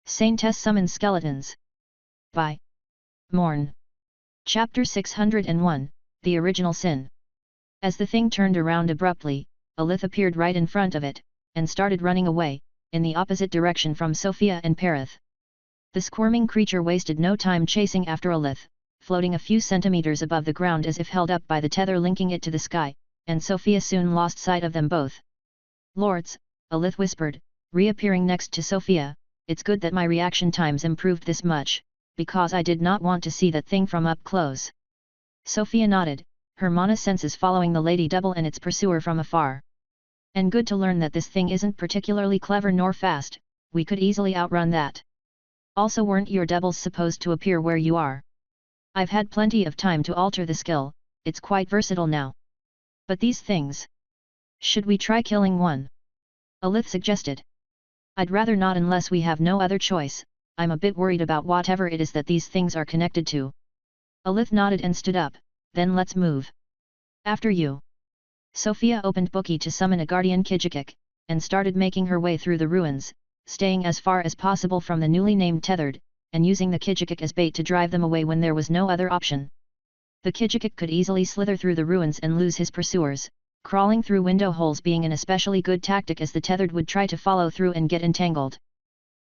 Saintess summons skeletons. By Morn. Chapter 601, The Original Sin. As the thing turned around abruptly, Alith appeared right in front of it, and started running away, in the opposite direction from Sofia and Perith. The squirming creature wasted no time chasing after Alith, floating a few centimeters above the ground as if held up by the tether linking it to the sky, and Sofia soon lost sight of them both. "Lords," Alith whispered, reappearing next to Sofia, "it's good that my reaction times improved this much, because I did not want to see that thing from up close." Sofia nodded, her mana senses following the Lady Double and its pursuer from afar. "And good to learn that this thing isn't particularly clever nor fast, we could easily outrun that. Also, weren't your doubles supposed to appear where you are? I've had plenty of time to alter the skill, it's quite versatile now. But these things... should we try killing one?" Alith suggested. "I'd rather not unless we have no other choice. I'm a bit worried about whatever it is that these things are connected to." Alith nodded and stood up. "Then let's move." "After you." Sofia opened Bookie to summon a guardian Kijikik, and started making her way through the ruins, staying as far as possible from the newly named tethered, and using the Kijikik as bait to drive them away when there was no other option. The Kijikik could easily slither through the ruins and lose his pursuers, crawling through window holes being an especially good tactic as the tethered would try to follow through and get entangled.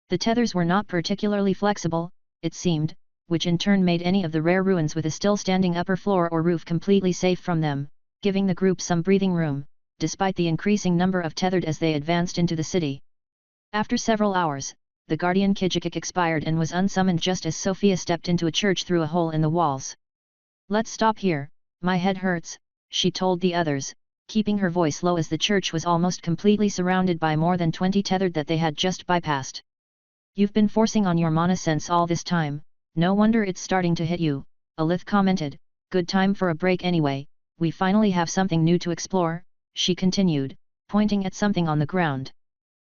The tethers were not particularly flexible, it seemed, which in turn made any of the rare ruins with a still standing upper floor or roof completely safe from them, giving the group some breathing room, despite the increasing number of tethered as they advanced into the city. After several hours, the guardian Kijikik expired and was unsummoned just as Sofia stepped into a church through a hole in the walls. "Let's stop here, my head hurts," she told the others, keeping her voice low as the church was almost completely surrounded by more than 20 tethered that they had just bypassed. "You've been forcing on your mana sense all this time, no wonder it's starting to hit you," Alith commented. "Good time for a break anyway, we finally have something new to explore," she continued, pointing at something on the ground.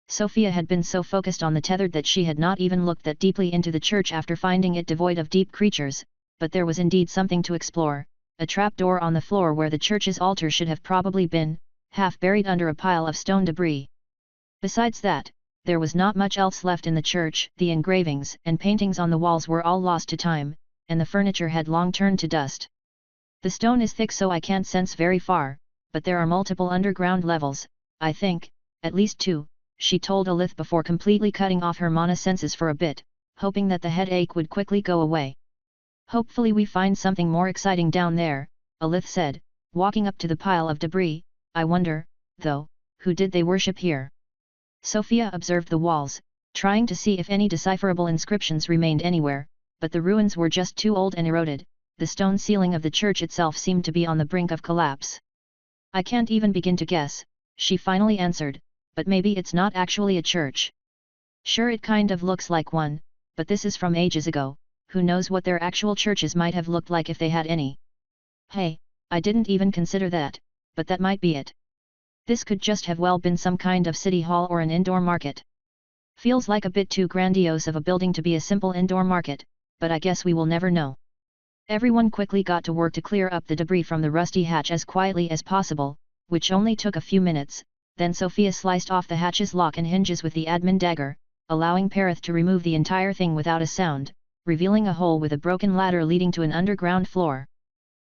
Sofia had been so focused on the tethered that she had not even looked that deeply into the church after finding it devoid of deep creatures, but there was indeed something to explore, a trapdoor on the floor where the church's altar should have probably been, half buried under a pile of stone debris. Besides that, there was not much else left in the church. The engravings and paintings on the walls were all lost to time, and the furniture had long turned to dust. "The stone is thick so I can't sense very far, but there are multiple underground levels, I think, at least 2, she told Alith before completely cutting off her mana senses for a bit, hoping that the headache would quickly go away. "Hopefully we find something more exciting down there," Alith said, walking up to the pile of debris. "I wonder, though, who did they worship here?" Sofia observed the walls, trying to see if any decipherable inscriptions remained anywhere, but the ruins were just too old and eroded. The stone ceiling of the church itself seemed to be on the brink of collapse. "I can't even begin to guess," she finally answered, "but maybe it's not actually a church. Sure, it kind of looks like one, but this is from ages ago. Who knows what their actual churches might have looked like if they had any. Hey, I didn't even consider that, but that might be it. This could just have well been some kind of city hall or an indoor market. Feels like a bit too grandiose of a building to be a simple indoor market, but I guess we will never know." Everyone quickly got to work to clear up the debris from the rusty hatch as quietly as possible, which only took a few minutes. Then Sofia sliced off the hatch's lock and hinges with the admin dagger, allowing Perith to remove the entire thing without a sound, revealing a hole with a broken ladder leading to an underground floor.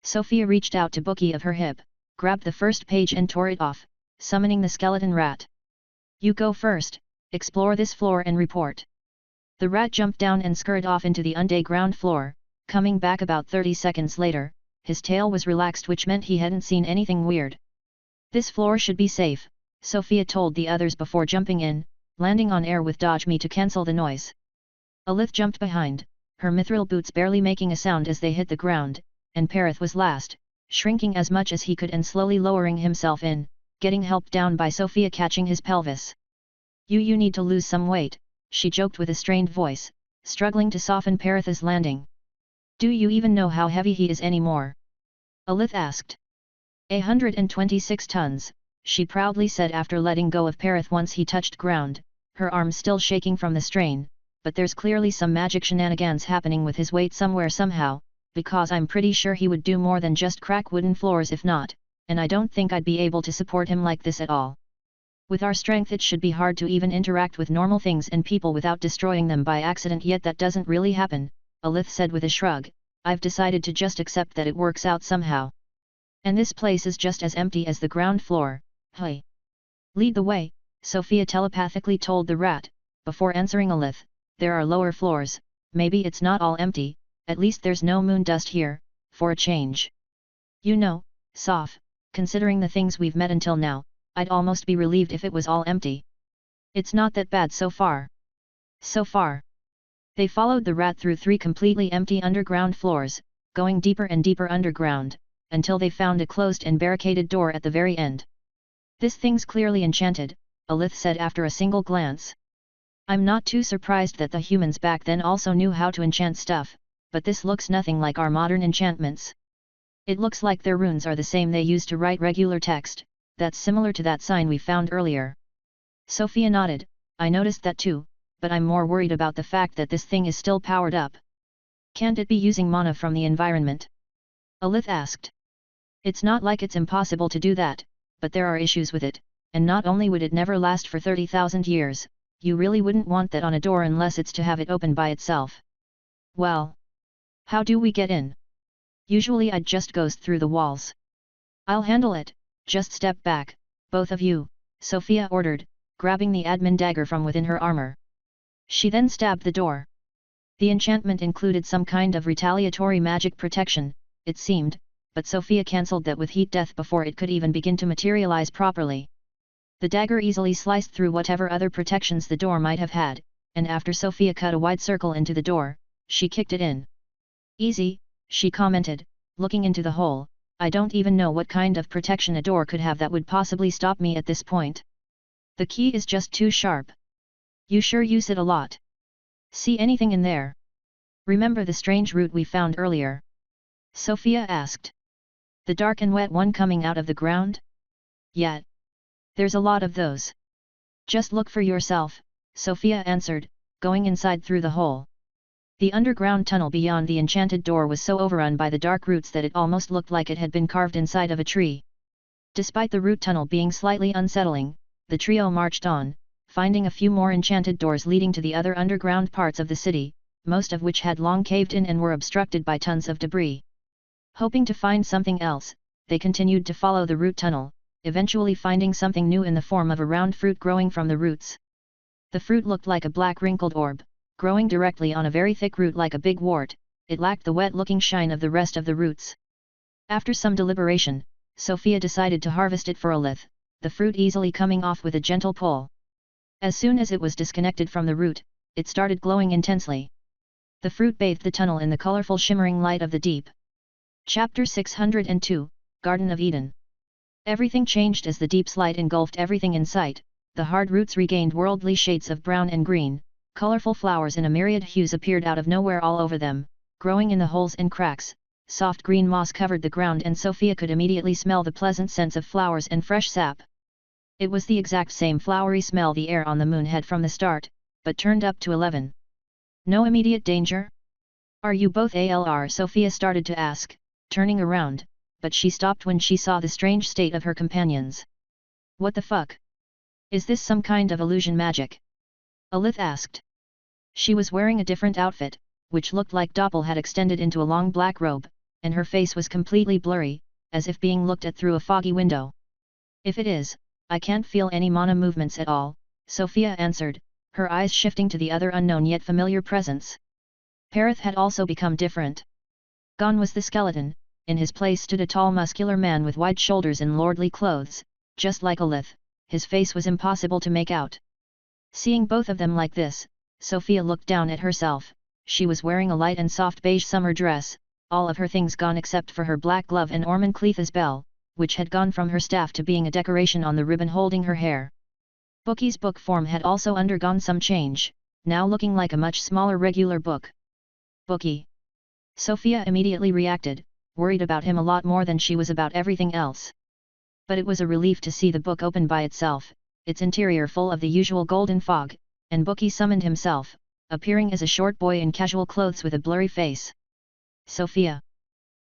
Sofia reached out to Bookie of her hip, grabbed the first page and tore it off, summoning the skeleton rat. "You go first, explore this floor and report." The rat jumped down and scurried off into the undead ground floor, coming back about 30 seconds later. His tail was relaxed, which meant he hadn't seen anything weird. "This floor should be safe," Sofia told the others before jumping in, landing on air with Dodge Me to cancel the noise. Alith jumped behind, her mithril boots barely making a sound as they hit the ground, and Perith was last, shrinking as much as he could and slowly lowering himself in, getting helped down by Sofia catching his pelvis. You need to lose some weight," she joked with a strained voice, struggling to soften Perith's landing. "Do you even know how heavy he is anymore?" Alith asked. 126 tons, she proudly said after letting go of Perith once he touched ground, her arms still shaking from the strain. "But there's clearly some magic shenanigans happening with his weight somewhere somehow, because I'm pretty sure he would do more than just crack wooden floors if not, and I don't think I'd be able to support him like this at all." With our strength it should be hard to even interact with normal things and people without destroying them by accident, yet that doesn't really happen, Alith said with a shrug. I've decided to just accept that it works out somehow. And this place is just as empty as the ground floor. Hey! Lead the way, Sofia telepathically told the rat, before answering Alith. There are lower floors, maybe it's not all empty, at least there's no moon dust here, for a change. You know, Sof, considering the things we've met until now, I'd almost be relieved if it was all empty. It's not that bad so far. So far. They followed the rat through 3 completely empty underground floors, going deeper and deeper underground, until they found a closed and barricaded door at the very end. This thing's clearly enchanted, Alith said after a single glance. I'm not too surprised that the humans back then also knew how to enchant stuff, but this looks nothing like our modern enchantments. It looks like their runes are the same they use to write regular text, that's similar to that sign we found earlier. Sofia nodded. I noticed that too, but I'm more worried about the fact that this thing is still powered up. Can't it be using mana from the environment? Alith asked. It's not like it's impossible to do that, but there are issues with it, and not only would it never last for 30,000 years, you really wouldn't want that on a door unless it's to have it open by itself. Well, how do we get in? Usually I'd just goes through the walls. I'll handle it, just step back, both of you, Sofia ordered, grabbing the admin dagger from within her armor. She then stabbed the door. The enchantment included some kind of retaliatory magic protection, it seemed, but Sofia cancelled that with heat death before it could even begin to materialize properly. The dagger easily sliced through whatever other protections the door might have had, and after Sofia cut a wide circle into the door, she kicked it in. Easy, she commented, looking into the hole. I don't even know what kind of protection a door could have that would possibly stop me at this point. The key is just too sharp. You sure use it a lot? See anything in there? Remember the strange root we found earlier? Sofia asked. The dark and wet one coming out of the ground? Yeah. There's a lot of those. Just look for yourself, Sofia answered, going inside through the hole. The underground tunnel beyond the enchanted door was so overrun by the dark roots that it almost looked like it had been carved inside of a tree. Despite the root tunnel being slightly unsettling, the trio marched on, finding a few more enchanted doors leading to the other underground parts of the city, most of which had long caved in and were obstructed by tons of debris. Hoping to find something else, they continued to follow the root tunnel, eventually finding something new in the form of a round fruit growing from the roots. The fruit looked like a black wrinkled orb, growing directly on a very thick root like a big wart. It lacked the wet-looking shine of the rest of the roots. After some deliberation, Sofia decided to harvest it for Alith, the fruit easily coming off with a gentle pull. As soon as it was disconnected from the root, it started glowing intensely. The fruit bathed the tunnel in the colorful shimmering light of the deep. Chapter 602, Garden of Eden. Everything changed as the deep light engulfed everything in sight. The hard roots regained worldly shades of brown and green, colorful flowers in a myriad hues appeared out of nowhere all over them, growing in the holes and cracks. Soft green moss covered the ground and Sofia could immediately smell the pleasant scents of flowers and fresh sap. It was the exact same flowery smell the air on the moon had from the start, but turned up to 11. No immediate danger? Are you both ALR? Sofia started to ask, turning around, but she stopped when she saw the strange state of her companions. What the fuck? Is this some kind of illusion magic? Alith asked. She was wearing a different outfit, which looked like Doppel had extended into a long black robe, and her face was completely blurry, as if being looked at through a foggy window. If it is, I can't feel any mana movements at all, Sofia answered, her eyes shifting to the other unknown yet familiar presence. Perith had also become different. Gone was the skeleton, in his place stood a tall muscular man with wide shoulders and lordly clothes, just like Alith. His face was impossible to make out. Seeing both of them like this, Sofia looked down at herself. She was wearing a light and soft beige summer dress, all of her things gone except for her black glove and Ormond Cleetha's bell, which had gone from her staff to being a decoration on the ribbon holding her hair. Bookie's book form had also undergone some change, now looking like a much smaller regular book. Bookie. Sofia immediately reacted, worried about him a lot more than she was about everything else. But it was a relief to see the book open by itself, its interior full of the usual golden fog, and Bookie summoned himself, appearing as a short boy in casual clothes with a blurry face. Sofia!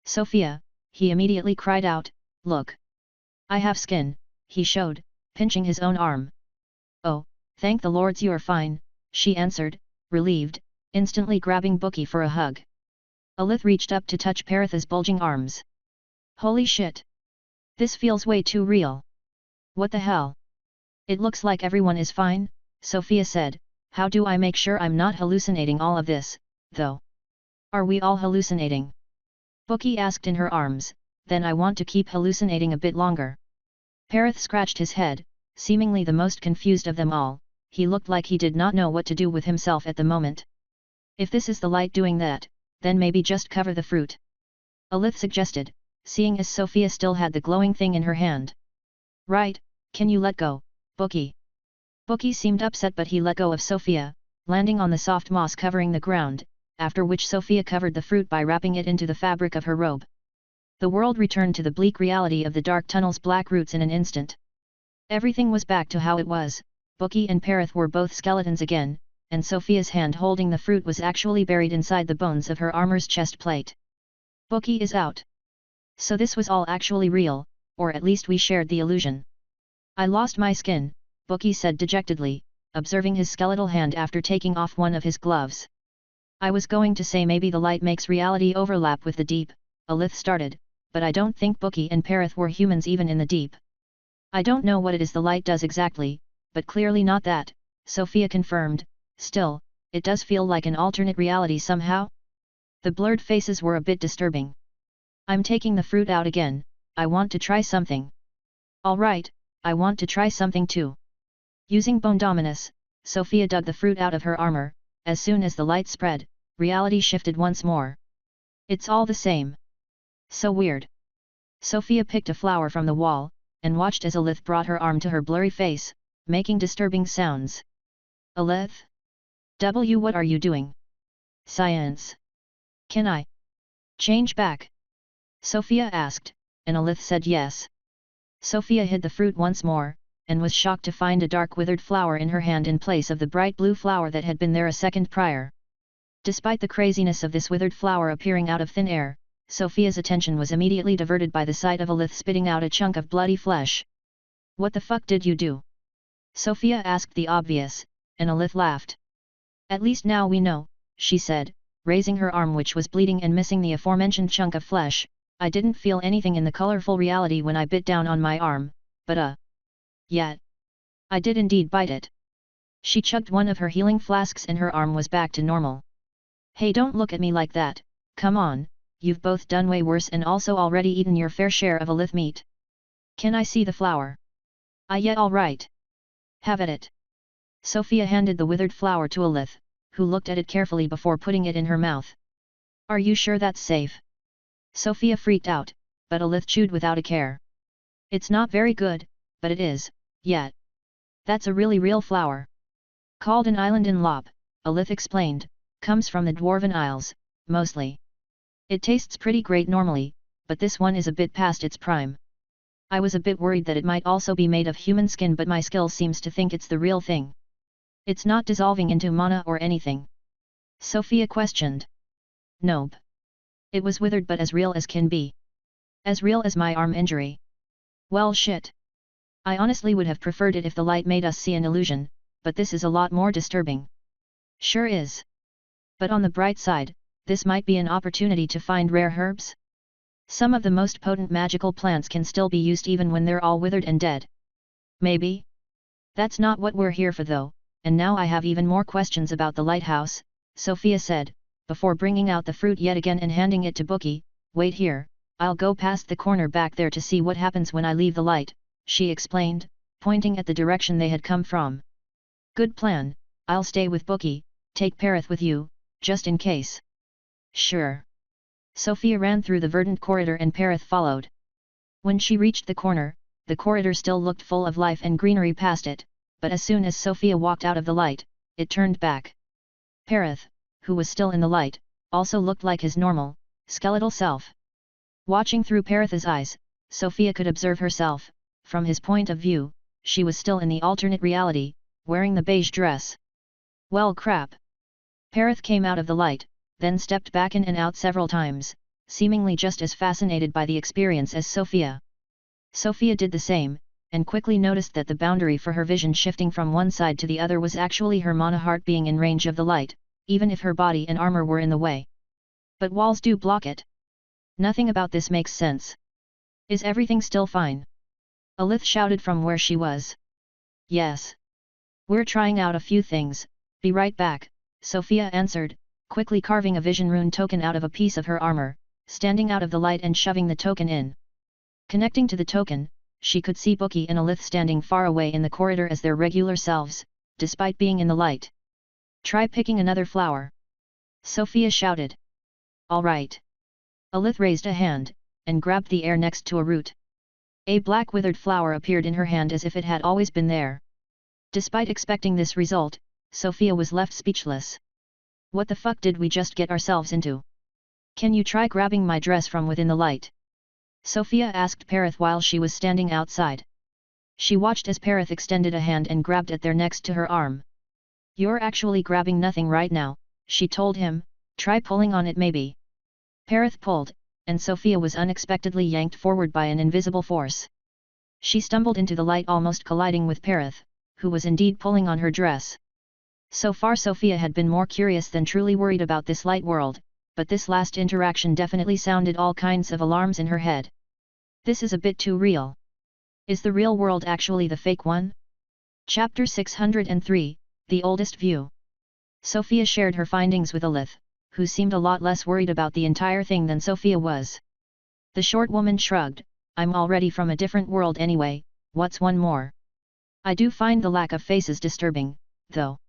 Sofia! He immediately cried out, look! I have skin, he showed, pinching his own arm. "Oh, thank the lords you are fine," she answered, relieved, instantly grabbing Bookie for a hug. Alith reached up to touch Peretha's bulging arms. "Holy shit! This feels way too real. What the hell? It looks like everyone is fine," Sofia said. "How do I make sure I'm not hallucinating all of this, though? Are we all hallucinating?" Bookie asked in her arms. "Then I want to keep hallucinating a bit longer." Pereth scratched his head, seemingly the most confused of them all. He looked like he did not know what to do with himself at the moment. "If this is the light doing that, then maybe just cover the fruit," Alith suggested, seeing as Sofia still had the glowing thing in her hand. "Right, can you let go, Bookie?" Bookie seemed upset but he let go of Sofia, landing on the soft moss covering the ground, after which Sofia covered the fruit by wrapping it into the fabric of her robe. The world returned to the bleak reality of the dark tunnel's black roots in an instant. Everything was back to how it was. Bookie and Pereth were both skeletons again, and Sofia's hand holding the fruit was actually buried inside the bones of her armor's chest plate. "Bookie is out. So this was all actually real, or at least we shared the illusion." "I lost my skin," Bookie said dejectedly, observing his skeletal hand after taking off one of his gloves. "I was going to say maybe the light makes reality overlap with the deep," Alith started, "but I don't think Bookie and Pereth were humans even in the deep." "I don't know what it is the light does exactly, but clearly not that," Sofia confirmed. "Still, it does feel like an alternate reality somehow." The blurred faces were a bit disturbing. "I'm taking the fruit out again, I want to try something." "All right, I want to try something too." Using Bone Dominus, Sofia dug the fruit out of her armor. As soon as the light spread, reality shifted once more. "It's all the same. So weird." Sofia picked a flower from the wall, and watched as Alith brought her arm to her blurry face, making disturbing sounds. "Alith? What are you doing?" "Science. Can I change back?" Sofia asked, and Alith said yes. Sofia hid the fruit once more, and was shocked to find a dark withered flower in her hand in place of the bright blue flower that had been there a second prior. Despite the craziness of this withered flower appearing out of thin air, Sofia's attention was immediately diverted by the sight of Alith spitting out a chunk of bloody flesh. "What the fuck did you do?" Sofia asked the obvious, and Alith laughed. "At least now we know," she said, raising her arm which was bleeding and missing the aforementioned chunk of flesh. "I didn't feel anything in the colorful reality when I bit down on my arm, but yet. I did indeed bite it." She chugged one of her healing flasks and her arm was back to normal. "Hey, don't look at me like that, come on, you've both done way worse and also already eaten your fair share of Alith meat. Can I see the flower?" "Yeah, all right. Have at it." Sofia handed the withered flower to Alith, who looked at it carefully before putting it in her mouth. "Are you sure that's safe?" Sofia freaked out, but Alith chewed without a care. "It's not very good, but it is, yet. That's a really real flower. Called an island in Lop," Alith explained, "comes from the Dwarven Isles, mostly. It tastes pretty great normally, but this one is a bit past its prime. I was a bit worried that it might also be made of human skin but my skill seems to think it's the real thing. It's not dissolving into mana or anything?" Sofia questioned. "Nope. It was withered but as real as can be. As real as my arm injury." "Well shit. I honestly would have preferred it if the light made us see an illusion, but this is a lot more disturbing." "Sure is. But on the bright side, this might be an opportunity to find rare herbs? Some of the most potent magical plants can still be used even when they're all withered and dead." "Maybe. That's not what we're here for though, and now I have even more questions about the lighthouse," Sofia said, before bringing out the fruit yet again and handing it to Bookie. "Wait here, I'll go past the corner back there to see what happens when I leave the light," she explained, pointing at the direction they had come from. "Good plan, I'll stay with Bookie, take Pereth with you, just in case." "Sure." Sofia ran through the verdant corridor and Pereth followed. When she reached the corridor still looked full of life and greenery past it, but as soon as Sofia walked out of the light, it turned back. Pereth, who was still in the light, also looked like his normal, skeletal self. Watching through Pereth's eyes, Sofia could observe herself. From his point of view, she was still in the alternate reality, wearing the beige dress. "Well crap." Pereth came out of the light, then stepped back in and out several times, seemingly just as fascinated by the experience as Sofia. Sofia did the same, and quickly noticed that the boundary for her vision shifting from one side to the other was actually her mana heart being in range of the light, even if her body and armor were in the way. But walls do block it. Nothing about this makes sense. Is everything still fine? Alith shouted from where she was. Yes. We're trying out a few things, be right back, Sofia answered, quickly carving a vision rune token out of a piece of her armor, standing out of the light and shoving the token in. Connecting to the token, she could see Bookie and Alith standing far away in the corridor as their regular selves, despite being in the light. Try picking another flower. Sofia shouted. All right. Alith raised a hand, and grabbed the air next to a root. A black withered flower appeared in her hand as if it had always been there. Despite expecting this result, Sofia was left speechless. What the fuck did we just get ourselves into? Can you try grabbing my dress from within the light? Sofia asked Parith while she was standing outside. She watched as Parith extended a hand and grabbed at there next to her arm. You're actually grabbing nothing right now, she told him, try pulling on it maybe. Parith pulled, and Sofia was unexpectedly yanked forward by an invisible force. She stumbled into the light almost colliding with Parith, who was indeed pulling on her dress. So far Sofia had been more curious than truly worried about this light world, but this last interaction definitely sounded all kinds of alarms in her head. This is a bit too real. Is the real world actually the fake one? Chapter 603, The Oldest View. Sofia shared her findings with Alith, who seemed a lot less worried about the entire thing than Sofia was. The short woman shrugged, I'm already from a different world anyway, what's one more? I do find the lack of faces disturbing, though.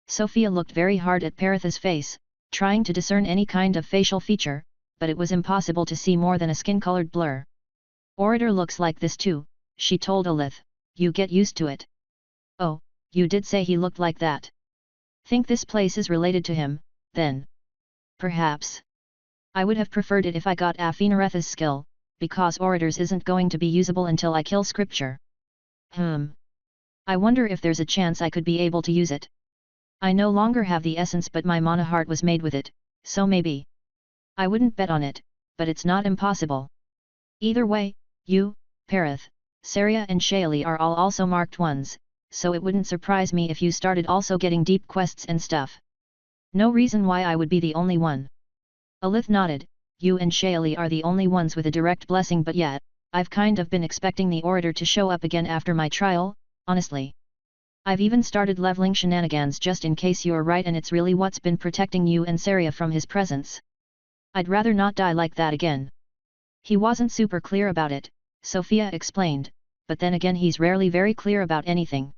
Sofia looked very hard at Parith's face, trying to discern any kind of facial feature, but it was impossible to see more than a skin-colored blur. Orator looks like this too, she told Alith, you get used to it. Oh, you did say he looked like that. Think this place is related to him, then. Perhaps. I would have preferred it if I got Afinareth's skill, because Orators isn't going to be usable until I kill Scripture. I wonder if there's a chance I could be able to use it. I no longer have the essence but my mana heart was made with it, so maybe. I wouldn't bet on it, but it's not impossible. Either way, you, Parith, Saria and Shaili are all also marked ones, so it wouldn't surprise me if you started also getting deep quests and stuff. No reason why I would be the only one. Alith nodded, you and Shaili are the only ones with a direct blessing but yet, I've kind of been expecting the Orator to show up again after my trial, honestly. I've even started leveling shenanigans just in case you're right and it's really what's been protecting you and Saria from his presence. I'd rather not die like that again. He wasn't super clear about it, Sofia explained, but then again he's rarely very clear about anything.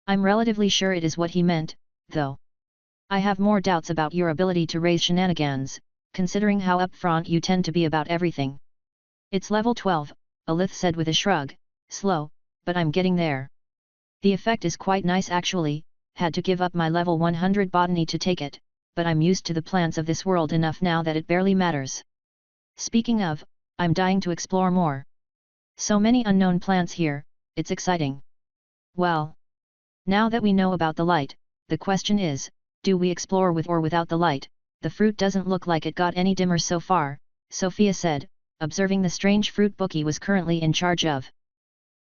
I'm relatively sure it is what he meant, though. I have more doubts about your ability to raise shenanigans, considering how upfront you tend to be about everything. It's level 12, Alith said with a shrug, slow, but I'm getting there. The effect is quite nice actually, had to give up my level 100 botany to take it, but I'm used to the plants of this world enough now that it barely matters. Speaking of, I'm dying to explore more. So many unknown plants here, it's exciting. Well. Now that we know about the light, the question is, do we explore with or without the light? The fruit doesn't look like it got any dimmer so far, Sofia said, observing the strange fruit Bookie was currently in charge of.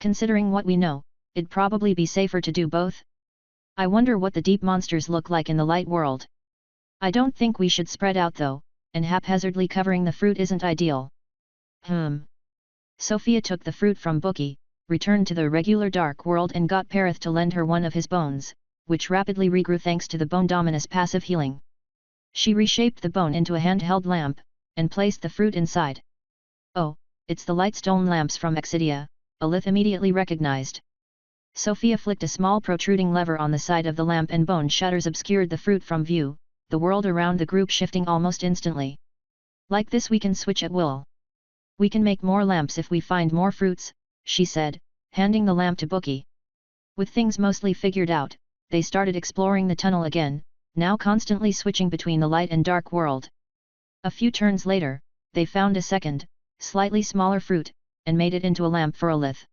Considering what we know, it'd probably be safer to do both. I wonder what the deep monsters look like in the light world. I don't think we should spread out though, and haphazardly covering the fruit isn't ideal. Sofia took the fruit from Bookie, returned to the regular dark world and got Parith to lend her one of his bones, which rapidly regrew thanks to the Bone Dominus passive healing. She reshaped the bone into a handheld lamp, and placed the fruit inside. Oh, it's the lightstone lamps from Exidia, Alith immediately recognized. Sofia flicked a small protruding lever on the side of the lamp and bone shutters obscured the fruit from view, the world around the group shifting almost instantly. Like this we can switch at will. We can make more lamps if we find more fruits, she said, handing the lamp to Bookie. With things mostly figured out, they started exploring the tunnel again, now constantly switching between the light and dark world. A few turns later, they found a second, slightly smaller fruit, and made it into a lamp for Alith.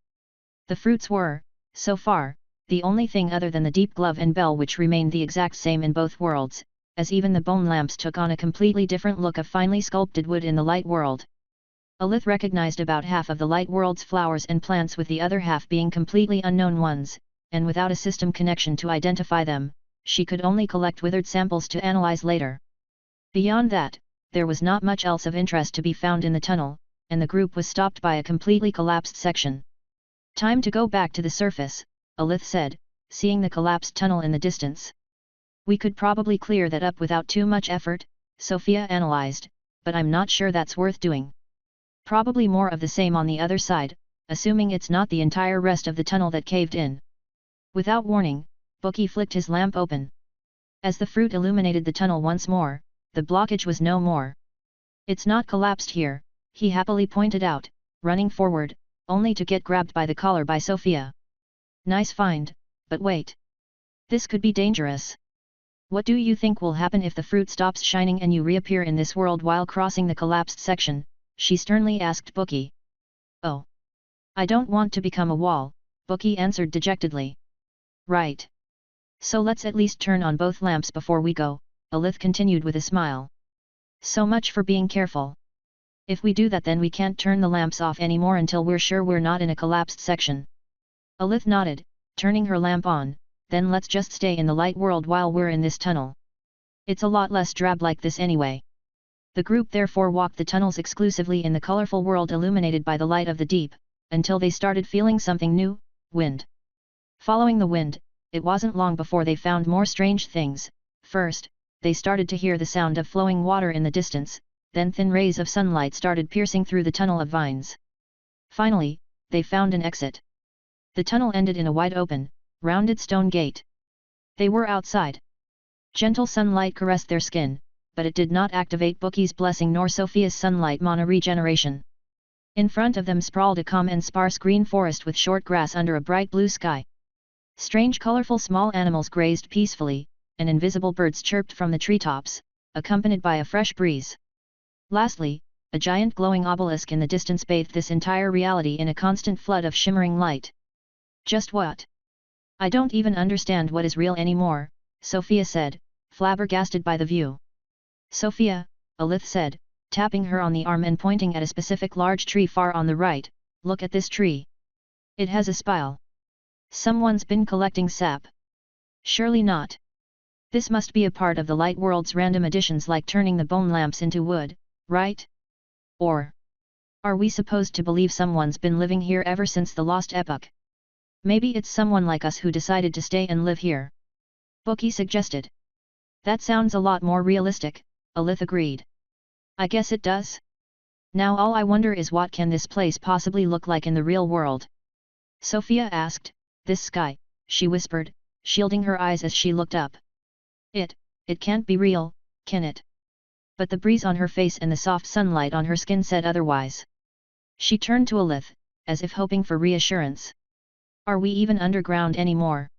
The fruits were, so far, the only thing other than the deep glove and bell which remained the exact same in both worlds, as even the bone lamps took on a completely different look of finely sculpted wood in the light world. Alith recognized about half of the light world's flowers and plants, with the other half being completely unknown ones, and without a system connection to identify them, she could only collect withered samples to analyze later. Beyond that, there was not much else of interest to be found in the tunnel, and the group was stopped by a completely collapsed section. Time to go back to the surface, Alith said, seeing the collapsed tunnel in the distance. We could probably clear that up without too much effort, Sofia analyzed, but I'm not sure that's worth doing. Probably more of the same on the other side, assuming it's not the entire rest of the tunnel that caved in. Without warning, Bookie flicked his lamp open. As the fruit illuminated the tunnel once more, the blockage was no more. It's not collapsed here, he happily pointed out, running forward, only to get grabbed by the collar by Sofia. Nice find, but wait. This could be dangerous. What do you think will happen if the fruit stops shining and you reappear in this world while crossing the collapsed section? She sternly asked Bookie. Oh. I don't want to become a wall, Bookie answered dejectedly. Right. So let's at least turn on both lamps before we go, Alith continued with a smile. So much for being careful. If we do that, then we can't turn the lamps off anymore until we're sure we're not in a collapsed section. Alith nodded, turning her lamp on. Then let's just stay in the light world while we're in this tunnel. It's a lot less drab like this anyway. The group therefore walked the tunnels exclusively in the colorful world illuminated by the light of the deep, until they started feeling something new, wind. Following the wind, it wasn't long before they found more strange things. First, they started to hear the sound of flowing water in the distance, then thin rays of sunlight started piercing through the tunnel of vines. Finally, they found an exit. The tunnel ended in a wide open, rounded stone gate. They were outside. Gentle sunlight caressed their skin, but it did not activate Bookie's blessing nor Sofia's sunlight mana regeneration. In front of them sprawled a calm and sparse green forest with short grass under a bright blue sky. Strange colorful small animals grazed peacefully, and invisible birds chirped from the treetops, accompanied by a fresh breeze. Lastly, a giant glowing obelisk in the distance bathed this entire reality in a constant flood of shimmering light. Just what? I don't even understand what is real anymore, Sofia said, flabbergasted by the view. Sofia, Alith said, tapping her on the arm and pointing at a specific large tree far on the right, look at this tree. It has a spile. Someone's been collecting sap. Surely not. This must be a part of the light world's random additions, like turning the bone lamps into wood, right? Or are we supposed to believe someone's been living here ever since the lost epoch? Maybe it's someone like us who decided to stay and live here. Bookie suggested. That sounds a lot more realistic, Alith agreed. I guess it does. Now all I wonder is, what can this place possibly look like in the real world? Sofia asked. This sky, she whispered, shielding her eyes as she looked up. It can't be real, can it? But the breeze on her face and the soft sunlight on her skin said otherwise. She turned to Alith, as if hoping for reassurance. Are we even underground anymore?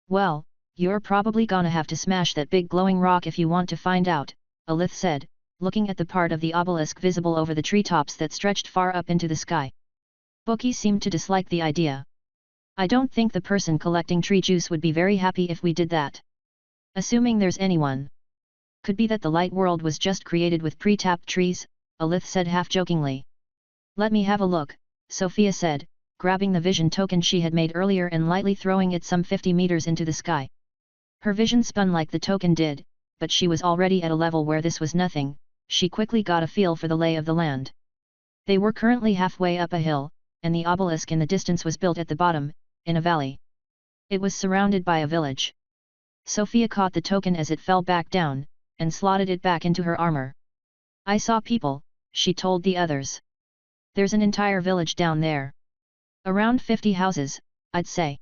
Well, you're probably gonna have to smash that big glowing rock if you want to find out, Alith said, looking at the part of the obelisk visible over the treetops that stretched far up into the sky. Bookie seemed to dislike the idea. I don't think the person collecting tree juice would be very happy if we did that. Assuming there's anyone. Could be that the light world was just created with pre-tapped trees, Alith said half-jokingly. Let me have a look, Sofia said, grabbing the vision token she had made earlier and lightly throwing it some 50 meters into the sky. Her vision spun like the token did, but she was already at a level where this was nothing. She quickly got a feel for the lay of the land. They were currently halfway up a hill, and the obelisk in the distance was built at the bottom, in a valley. It was surrounded by a village. Sofia caught the token as it fell back down, and slotted it back into her armor. I saw people, she told the others. There's an entire village down there. Around 50 houses, I'd say.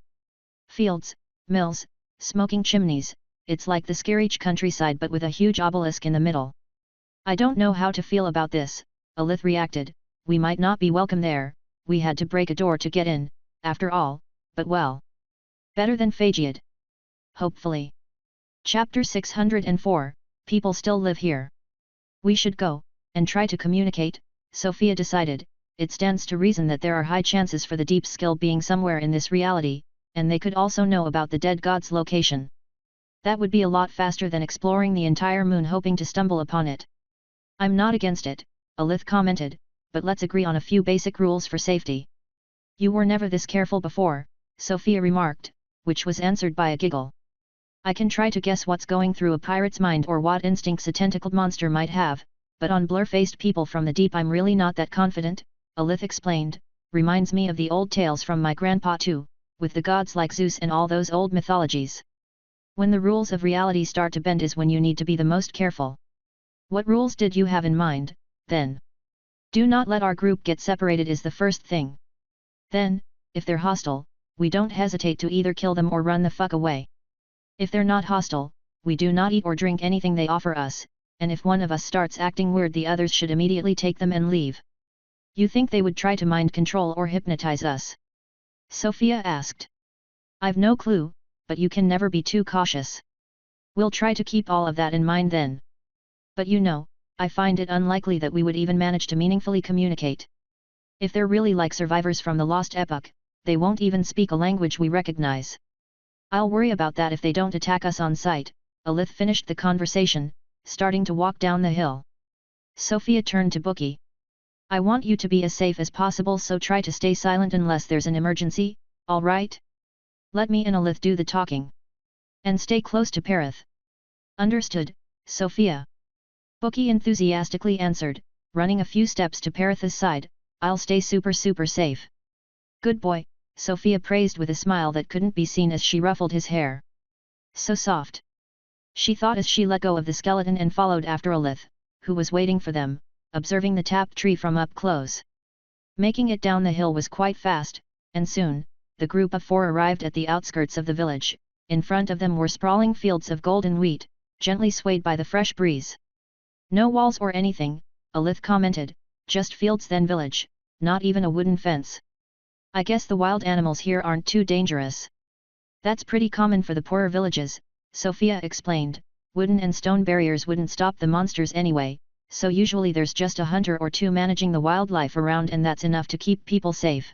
Fields, mills, smoking chimneys, it's like the Scarich countryside but with a huge obelisk in the middle. I don't know how to feel about this, Alith reacted. We might not be welcome there, we had to break a door to get in, after all, but well. Better than Phagiad. Hopefully. Chapter 604, People still live here. We should go, and try to communicate, Sofia decided. It stands to reason that there are high chances for the deep skill being somewhere in this reality, and they could also know about the dead god's location. That would be a lot faster than exploring the entire moon hoping to stumble upon it. I'm not against it, Alith commented, but let's agree on a few basic rules for safety. You were never this careful before, Sofia remarked, which was answered by a giggle. I can try to guess what's going through a pirate's mind or what instincts a tentacled monster might have, but on blur-faced people from the deep I'm really not that confident, Alith explained. Reminds me of the old tales from my grandpa too, with the gods like Zeus and all those old mythologies. When the rules of reality start to bend is when you need to be the most careful. What rules did you have in mind, then? Do not let our group get separated is the first thing. Then, if they're hostile, we don't hesitate to either kill them or run the fuck away. If they're not hostile, we do not eat or drink anything they offer us, and if one of us starts acting weird the others should immediately take them and leave. You think they would try to mind control or hypnotize us? Sofia asked. I've no clue, but you can never be too cautious. We'll try to keep all of that in mind then. But you know, I find it unlikely that we would even manage to meaningfully communicate. If they're really like survivors from the lost epoch, they won't even speak a language we recognize. I'll worry about that if they don't attack us on sight. Alith finished the conversation, starting to walk down the hill. Sofia turned to Bookie. I want you to be as safe as possible, so try to stay silent unless there's an emergency, all right? Let me and Alith do the talking. And stay close to Parith. Understood, Sofia. Bookie enthusiastically answered, running a few steps to Parith's side. I'll stay super safe. Good boy, Sofia praised with a smile that couldn't be seen as she ruffled his hair. So soft. She thought as she let go of the skeleton and followed after Alith, who was waiting for them, observing the tapped tree from up close. Making it down the hill was quite fast, and soon, the group of four arrived at the outskirts of the village. In front of them were sprawling fields of golden wheat, gently swayed by the fresh breeze. No walls or anything, Alith commented, just fields then village, not even a wooden fence. I guess the wild animals here aren't too dangerous. That's pretty common for the poorer villages, Sofia explained. Wooden and stone barriers wouldn't stop the monsters anyway, so usually there's just a hunter or two managing the wildlife around and that's enough to keep people safe.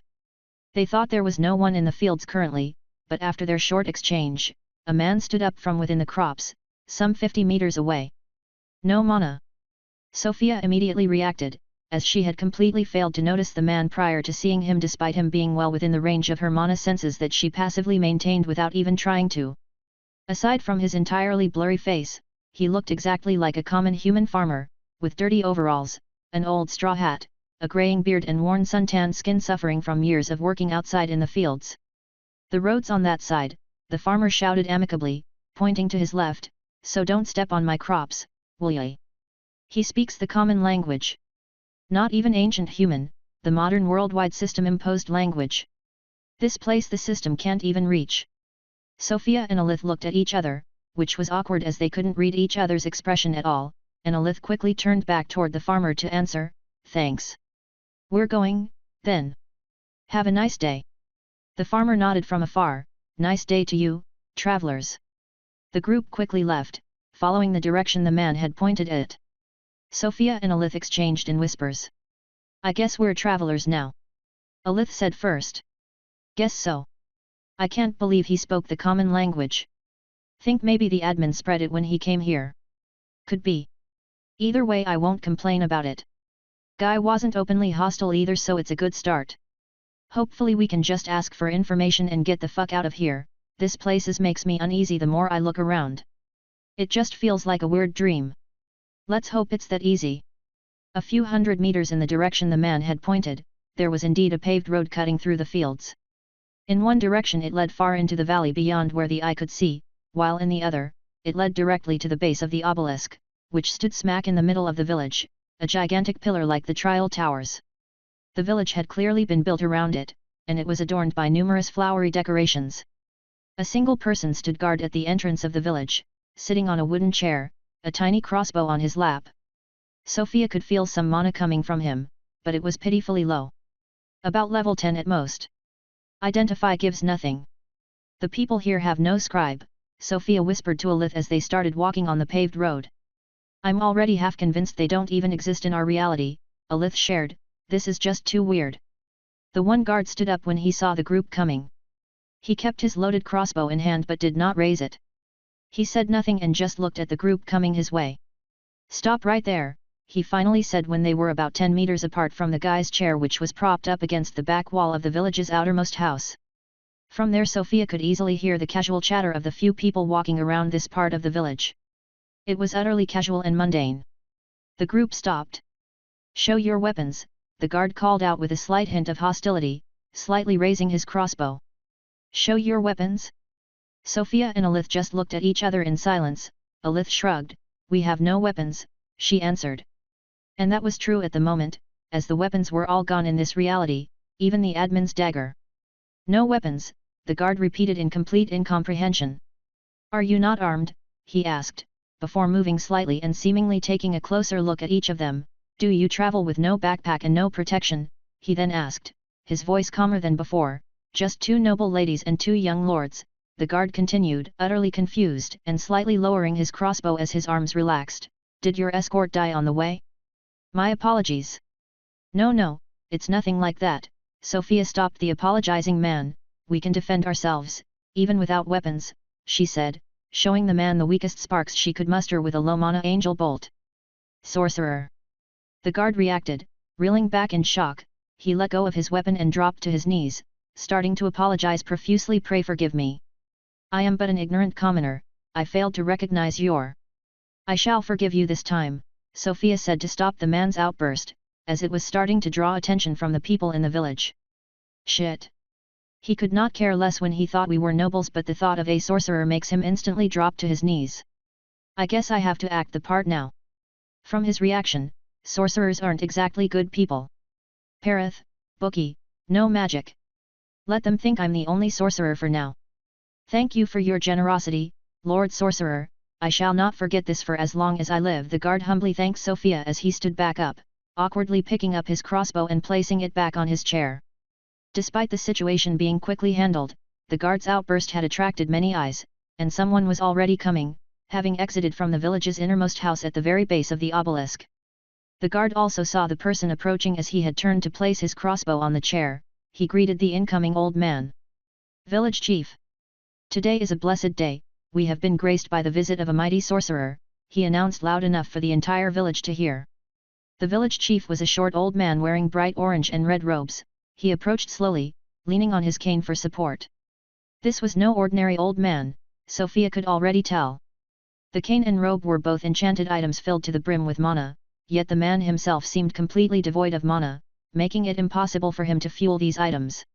They thought there was no one in the fields currently, but after their short exchange, a man stood up from within the crops, some 50 meters away. No mana. Sofia immediately reacted, as she had completely failed to notice the man prior to seeing him despite him being well within the range of her mana senses that she passively maintained without even trying to. Aside from his entirely blurry face, he looked exactly like a common human farmer, with dirty overalls, an old straw hat, a graying beard and worn suntanned skin suffering from years of working outside in the fields. The road's on that side, the farmer shouted amicably, pointing to his left, so don't step on my crops, will ya? He speaks the common language. Not even ancient human, the modern worldwide system imposed language. This place the system can't even reach. Sofia and Alith looked at each other, which was awkward as they couldn't read each other's expression at all, and Alith quickly turned back toward the farmer to answer, thanks. We're going, then. Have a nice day. The farmer nodded from afar, nice day to you, travelers. The group quickly left, following the direction the man had pointed at. Sofia and Alith exchanged in whispers. I guess we're travelers now. Alith said first. Guess so. I can't believe he spoke the common language. Think maybe the admin spread it when he came here. Could be. Either way I won't complain about it. Guy wasn't openly hostile either, so it's a good start. Hopefully we can just ask for information and get the fuck out of here. This place makes me uneasy the more I look around. It just feels like a weird dream. Let's hope it's that easy. A few hundred meters in the direction the man had pointed, there was indeed a paved road cutting through the fields. In one direction it led far into the valley beyond where the eye could see, while in the other, it led directly to the base of the obelisk, which stood smack in the middle of the village, a gigantic pillar like the Trial Towers. The village had clearly been built around it, and it was adorned by numerous flowery decorations. A single person stood guard at the entrance of the village, sitting on a wooden chair, a tiny crossbow on his lap. Sofia could feel some mana coming from him, but it was pitifully low. About level 10 at most. Identify gives nothing. The people here have no scribe, Sofia whispered to Alith as they started walking on the paved road. I'm already half convinced they don't even exist in our reality, Alith shared, this is just too weird. The one guard stood up when he saw the group coming. He kept his loaded crossbow in hand but did not raise it. He said nothing and just looked at the group coming his way. Stop right there, he finally said when they were about 10 meters apart from the guy's chair which was propped up against the back wall of the village's outermost house. From there Sofia could easily hear the casual chatter of the few people walking around this part of the village. It was utterly casual and mundane. The group stopped. "Show your weapons," the guard called out with a slight hint of hostility, slightly raising his crossbow. "Show your weapons?" Sofia and Alith just looked at each other in silence. Alith shrugged. "We have no weapons," she answered. And that was true at the moment, as the weapons were all gone in this reality, even the admin's dagger. "No weapons," the guard repeated in complete incomprehension. "Are you not armed?" he asked, before moving slightly and seemingly taking a closer look at each of them. "Do you travel with no backpack and no protection?" he then asked, his voice calmer than before. "Just 2 noble ladies and 2 young lords," the guard continued, utterly confused and slightly lowering his crossbow as his arms relaxed. "Did your escort die on the way?" "My apologies." No, it's nothing like that," Sofia stopped the apologizing man. "We can defend ourselves, even without weapons," she said, showing the man the weakest sparks she could muster with a low mana angel bolt. "Sorcerer!" The guard reacted, reeling back in shock. He let go of his weapon and dropped to his knees, starting to apologize profusely. "Pray forgive me. I am but an ignorant commoner, I failed to recognize your—" "I shall forgive you this time," Sofia said to stop the man's outburst, as it was starting to draw attention from the people in the village. "Shit!" He could not care less when he thought we were nobles, but the thought of a sorcerer makes him instantly drop to his knees. "I guess I have to act the part now." From his reaction, sorcerers aren't exactly good people. "Parath, bookie, no magic. Let them think I'm the only sorcerer for now." "Thank you for your generosity, Lord Sorcerer, I shall not forget this for as long as I live." The guard humbly thanked Sofia as he stood back up, awkwardly picking up his crossbow and placing it back on his chair. Despite the situation being quickly handled, the guard's outburst had attracted many eyes, and someone was already coming, having exited from the village's innermost house at the very base of the obelisk. The guard also saw the person approaching as he had turned to place his crossbow on the chair. He greeted the incoming old man. "Village chief. Today is a blessed day, we have been graced by the visit of a mighty sorcerer," he announced loud enough for the entire village to hear. The village chief was a short old man wearing bright orange and red robes. He approached slowly, leaning on his cane for support. This was no ordinary old man, Sofia could already tell. The cane and robe were both enchanted items filled to the brim with mana, yet the man himself seemed completely devoid of mana, making it impossible for him to fuel these items.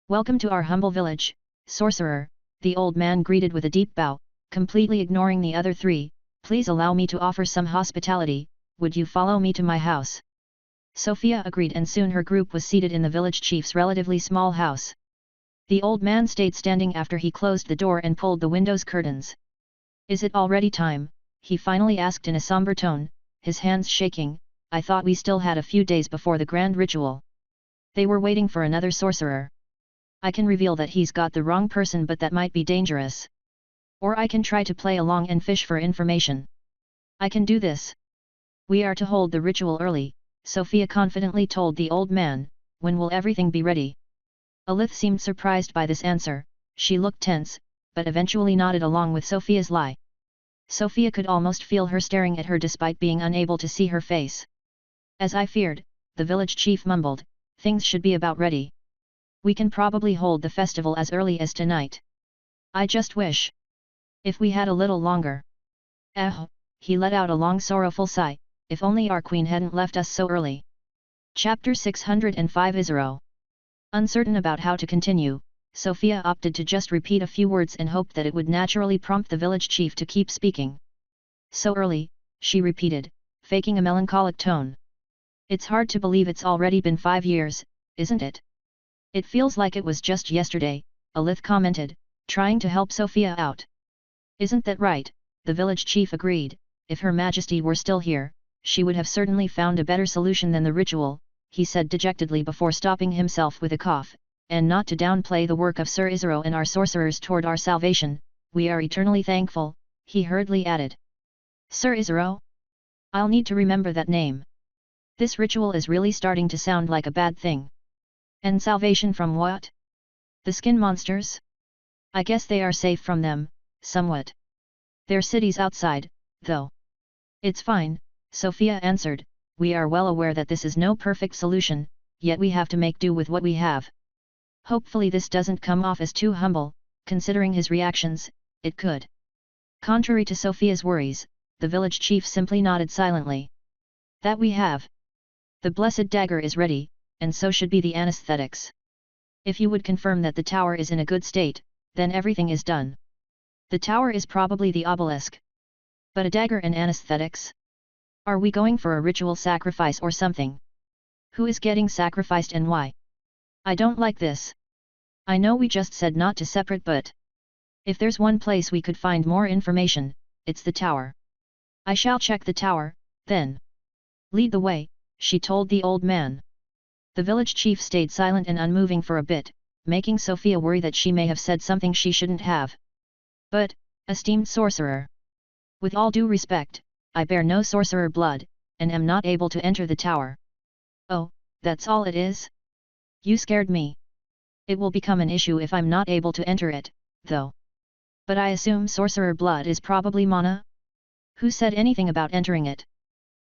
"Welcome to our humble village, sorcerer," the old man greeted with a deep bow, completely ignoring the other 3. "Please allow me to offer some hospitality, would you follow me to my house?" Sofia agreed, and soon her group was seated in the village chief's relatively small house. The old man stayed standing after he closed the door and pulled the window's curtains. "Is it already time?" he finally asked in a somber tone, his hands shaking. "I thought we still had a few days before the grand ritual." "They were waiting for another sorcerer. I can reveal that he's got the wrong person, but that might be dangerous. Or I can try to play along and fish for information. I can do this." "We are to hold the ritual early," Sofia confidently told the old man. "When will everything be ready?" Alith seemed surprised by this answer. She looked tense, but eventually nodded along with Sofia's lie. Sofia could almost feel her staring at her despite being unable to see her face. "As I feared," the village chief mumbled, "things should be about ready. We can probably hold the festival as early as tonight. I just wish. If we had a little longer." He let out a long sorrowful sigh. "If only our queen hadn't left us so early." Chapter 605 Isaro. Uncertain about how to continue, Sofia opted to just repeat a few words and hoped that it would naturally prompt the village chief to keep speaking. "So early," she repeated, faking a melancholic tone. "It's hard to believe it's already been 5 years, isn't it?" "It feels like it was just yesterday," Alith commented, trying to help Sofia out. "Isn't that right?" the village chief agreed. "If Her Majesty were still here, she would have certainly found a better solution than the ritual," he said dejectedly before stopping himself with a cough. "And not to downplay the work of Sir Isaro and our sorcerers toward our salvation, we are eternally thankful," he hurriedly added. "Sir Isaro? I'll need to remember that name. This ritual is really starting to sound like a bad thing. And salvation from what? The skin monsters? I guess they are safe from them, somewhat. Their city's outside, though." "It's fine," Sofia answered, we are well aware that this is no perfect solution, yet we have to make do with what we have. Hopefully this doesn't come off as too humble, considering his reactions, it could. Contrary to Sofia's worries, the village chief simply nodded silently. That we have. The blessed dagger is ready, and so should be the anesthetics. If you would confirm that the tower is in a good state, then everything is done. The tower is probably the obelisk. But a dagger and anesthetics? Are we going for a ritual sacrifice or something? Who is getting sacrificed and why? I don't like this. I know we just said not to separate, but if there's one place we could find more information, it's the tower. I shall check the tower, then. Lead the way, she told the old man. The village chief stayed silent and unmoving for a bit, making Sofia worry that she may have said something she shouldn't have. But, esteemed sorcerer, with all due respect, I bear no sorcerer blood, and am not able to enter the tower. Oh, that's all it is? You scared me. It will become an issue if I'm not able to enter it, though. But I assume sorcerer blood is probably mana? Who said anything about entering it?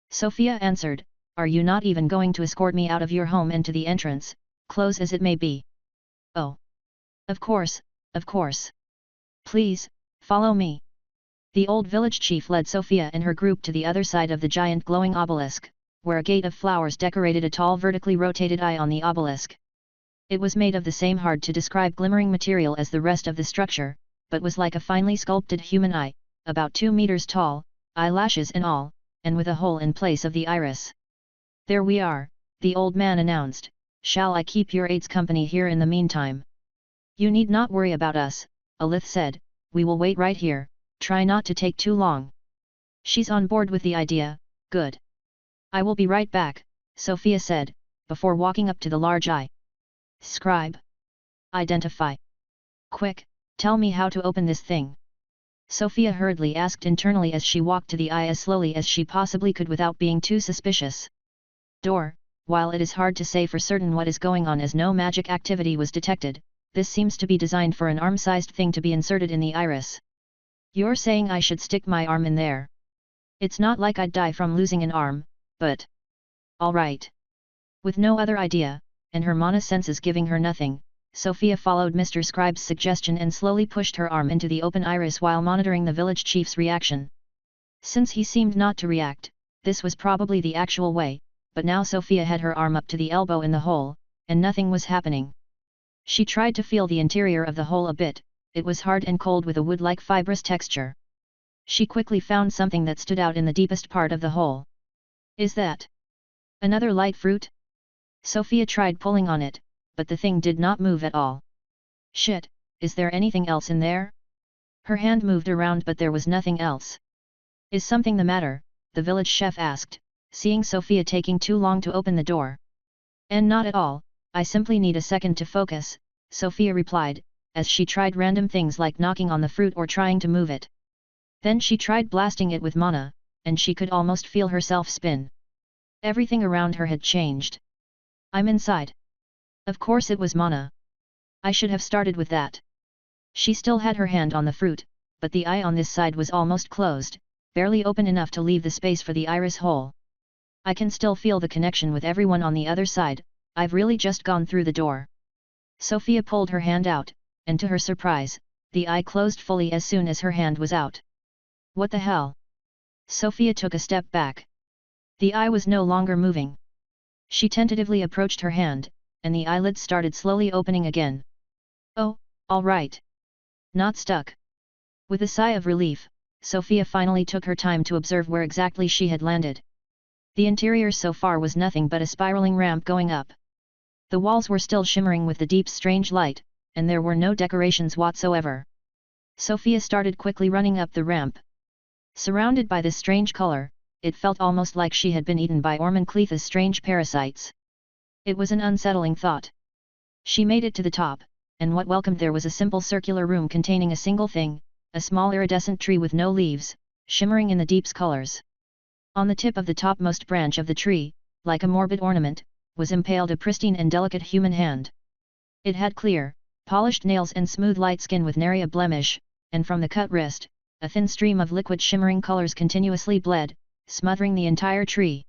Sofia answered, are you not even going to escort me out of your home and to the entrance, close as it may be? Oh. Of course, of course. Please, follow me. The old village chief led Sofia and her group to the other side of the giant glowing obelisk, where a gate of flowers decorated a tall vertically rotated eye on the obelisk. It was made of the same hard-to-describe glimmering material as the rest of the structure, but was like a finely sculpted human eye, about 2 meters tall, eyelashes and all, and with a hole in place of the iris. There we are, the old man announced. Shall I keep your aides company here in the meantime? You need not worry about us, Alith said, we will wait right here, try not to take too long. She's on board with the idea, good. I will be right back, Sofia said, before walking up to the large eye. Scribe. Identify. Quick, tell me how to open this thing. Sofia hurriedly asked internally as she walked to the eye as slowly as she possibly could without being too suspicious. Door. While it is hard to say for certain what is going on as no magic activity was detected, this seems to be designed for an arm-sized thing to be inserted in the iris. You're saying I should stick my arm in there? It's not like I'd die from losing an arm, but... Alright. With no other idea, and her mana senses giving her nothing, Sofia followed Mr. Scribe's suggestion and slowly pushed her arm into the open iris while monitoring the village chief's reaction. Since he seemed not to react, this was probably the actual way, but now Sofia had her arm up to the elbow in the hole, and nothing was happening. She tried to feel the interior of the hole a bit, it was hard and cold with a wood-like fibrous texture. She quickly found something that stood out in the deepest part of the hole. Is that another light fruit? Sofia tried pulling on it, but the thing did not move at all. Shit, is there anything else in there? Her hand moved around but there was nothing else. Is something the matter? The village chef asked, seeing Sofia taking too long to open the door. And not at all, I simply need a second to focus, Sofia replied, as she tried random things like knocking on the fruit or trying to move it. Then she tried blasting it with mana, and she could almost feel herself spin. Everything around her had changed. I'm inside. Of course it was mana. I should have started with that. She still had her hand on the fruit, but the eye on this side was almost closed, barely open enough to leave the space for the iris hole. I can still feel the connection with everyone on the other side, I've really just gone through the door. Sofia pulled her hand out, and to her surprise, the eye closed fully as soon as her hand was out. What the hell? Sofia took a step back. The eye was no longer moving. She tentatively approached her hand, and the eyelids started slowly opening again. Oh, all right. Not stuck. With a sigh of relief, Sofia finally took her time to observe where exactly she had landed. The interior so far was nothing but a spiraling ramp going up. The walls were still shimmering with the deep strange light, and there were no decorations whatsoever. Sofia started quickly running up the ramp. Surrounded by this strange color, it felt almost like she had been eaten by Ormancletha's strange parasites. It was an unsettling thought. She made it to the top, and what welcomed there was a simple circular room containing a single thing, a small iridescent tree with no leaves, shimmering in the deep's colors. On the tip of the topmost branch of the tree, like a morbid ornament, was impaled a pristine and delicate human hand. It had clear, polished nails and smooth light skin with nary a blemish, and from the cut wrist, a thin stream of liquid shimmering colors continuously bled, smothering the entire tree.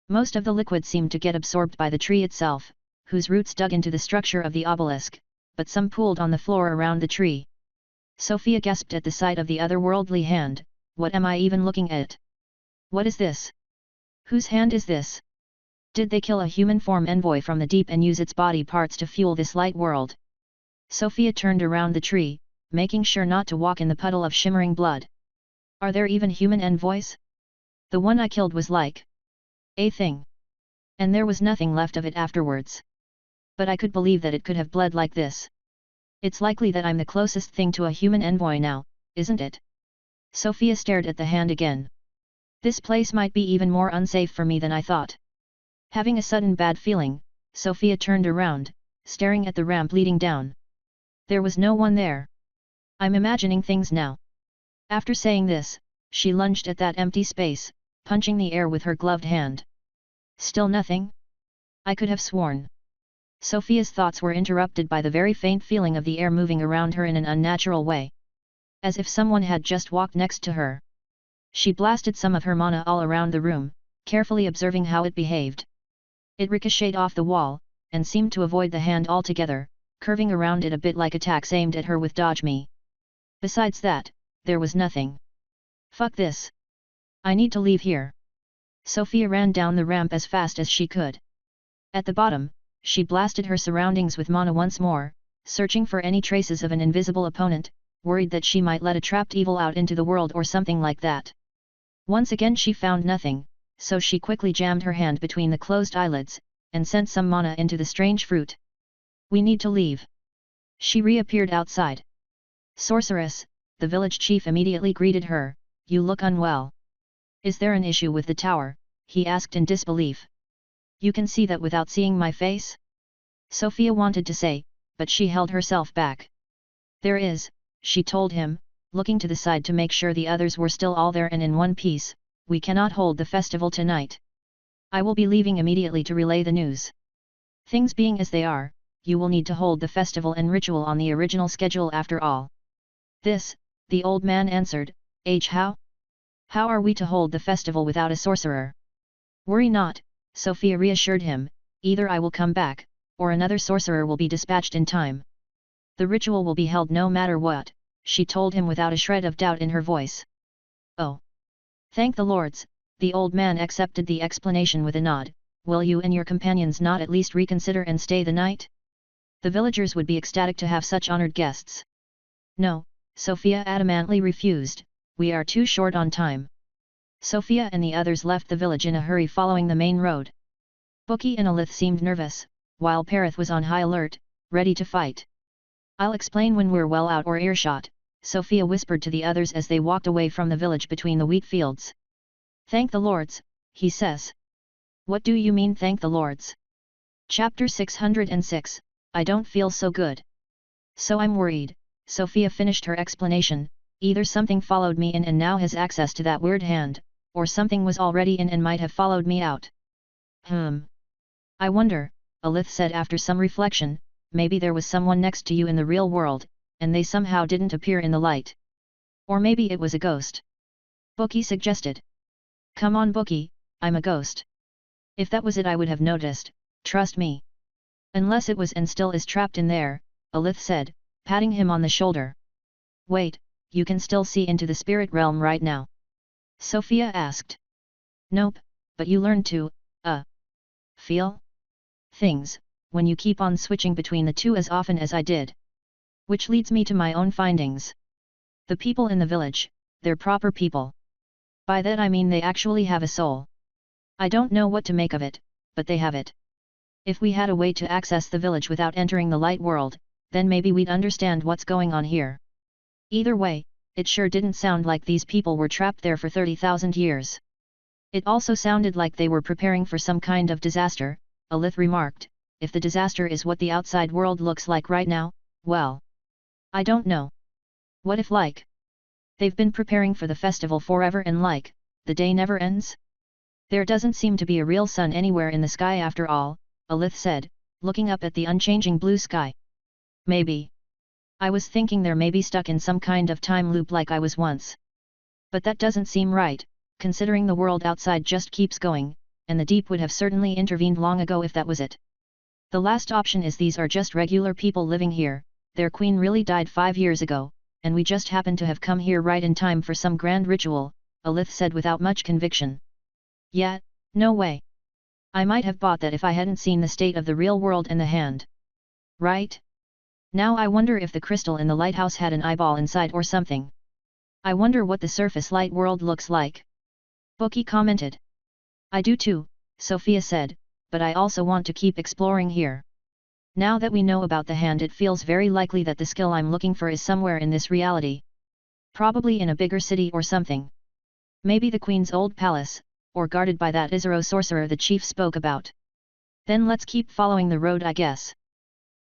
Most of the liquid seemed to get absorbed by the tree itself, whose roots dug into the structure of the obelisk, but some pooled on the floor around the tree. Sofia gasped at the sight of the otherworldly hand. What am I even looking at? What is this? Whose hand is this? Did they kill a human form envoy from the deep and use its body parts to fuel this light world? Sofia turned around the tree, making sure not to walk in the puddle of shimmering blood. Are there even human envoys? The one I killed was like a thing. And there was nothing left of it afterwards. But I could believe that it could have bled like this. It's likely that I'm the closest thing to a human envoy now, isn't it? Sofia stared at the hand again. This place might be even more unsafe for me than I thought. Having a sudden bad feeling, Sofia turned around, staring at the ramp leading down. There was no one there. I'm imagining things now. After saying this, she lunged at that empty space, punching the air with her gloved hand. Still nothing? I could have sworn. Sofia's thoughts were interrupted by the very faint feeling of the air moving around her in an unnatural way. As if someone had just walked next to her. She blasted some of her mana all around the room, carefully observing how it behaved. It ricocheted off the wall, and seemed to avoid the hand altogether, curving around it a bit like attacks aimed at her with dodge me. Besides that, there was nothing. Fuck this. I need to leave here. Sofia ran down the ramp as fast as she could. At the bottom, she blasted her surroundings with mana once more, searching for any traces of an invisible opponent, worried that she might let a trapped evil out into the world or something like that. Once again she found nothing, so she quickly jammed her hand between the closed eyelids, and sent some mana into the strange fruit. We need to leave. She reappeared outside. Sorceress, the village chief immediately greeted her. You look unwell. Is there an issue with the tower? He asked in disbelief. You can see that without seeing my face? Sofia wanted to say, but she held herself back. There is, she told him, looking to the side to make sure the others were still all there and in one piece. We cannot hold the festival tonight. I will be leaving immediately to relay the news. Things being as they are, you will need to hold the festival and ritual on the original schedule after all. This, the old man answered, how? How are we to hold the festival without a sorcerer? Worry not, Sofia reassured him, either I will come back, or another sorcerer will be dispatched in time. The ritual will be held no matter what, she told him without a shred of doubt in her voice. Oh! Thank the lords, the old man accepted the explanation with a nod. Will you and your companions not at least reconsider and stay the night? The villagers would be ecstatic to have such honored guests. No, Sofia adamantly refused, we are too short on time. Sofia and the others left the village in a hurry following the main road. Bookie and Alith seemed nervous, while Parith was on high alert, ready to fight. I'll explain when we're well out or earshot, Sofia whispered to the others as they walked away from the village between the wheat fields. Thank the lords, he says. What do you mean thank the lords? Chapter 606, I don't feel so good. So I'm worried, Sofia finished her explanation, either something followed me in and now has access to that weird hand, or something was already in and might have followed me out. I wonder, Alith said after some reflection, maybe there was someone next to you in the real world, and they somehow didn't appear in the light. Or maybe it was a ghost. Bookie suggested. Come on Bookie, I'm a ghost. If that was it I would have noticed, trust me. Unless it was and still is trapped in there, Alith said, patting him on the shoulder. Wait, you can still see into the spirit realm right now? Sofia asked. Nope, but you learn to, feel things, when you keep on switching between the two as often as I did. Which leads me to my own findings. The people in the village, they're proper people. By that I mean they actually have a soul. I don't know what to make of it, but they have it. If we had a way to access the village without entering the light world, then maybe we'd understand what's going on here. Either way, it sure didn't sound like these people were trapped there for 30,000 years. It also sounded like they were preparing for some kind of disaster, Alith remarked. If the disaster is what the outside world looks like right now, well, I don't know. What if like they've been preparing for the festival forever and like, the day never ends? There doesn't seem to be a real sun anywhere in the sky after all, Alith said, looking up at the unchanging blue sky. Maybe. I was thinking they're maybe stuck in some kind of time loop like I was once. But that doesn't seem right, considering the world outside just keeps going, and the deep would have certainly intervened long ago if that was it. The last option is these are just regular people living here, their queen really died 5 years ago, and we just happen to have come here right in time for some grand ritual, Alith said without much conviction. Yeah, no way. I might have bought that if I hadn't seen the state of the real world and the hand. Right? Now I wonder if the crystal in the lighthouse had an eyeball inside or something. I wonder what the surface light world looks like. Bookie commented. I do too, Sofia said, but I also want to keep exploring here. Now that we know about the hand, it feels very likely that the skill I'm looking for is somewhere in this reality. Probably in a bigger city or something. Maybe the Queen's old palace, or guarded by that Izaro sorcerer the chief spoke about. Then let's keep following the road, I guess.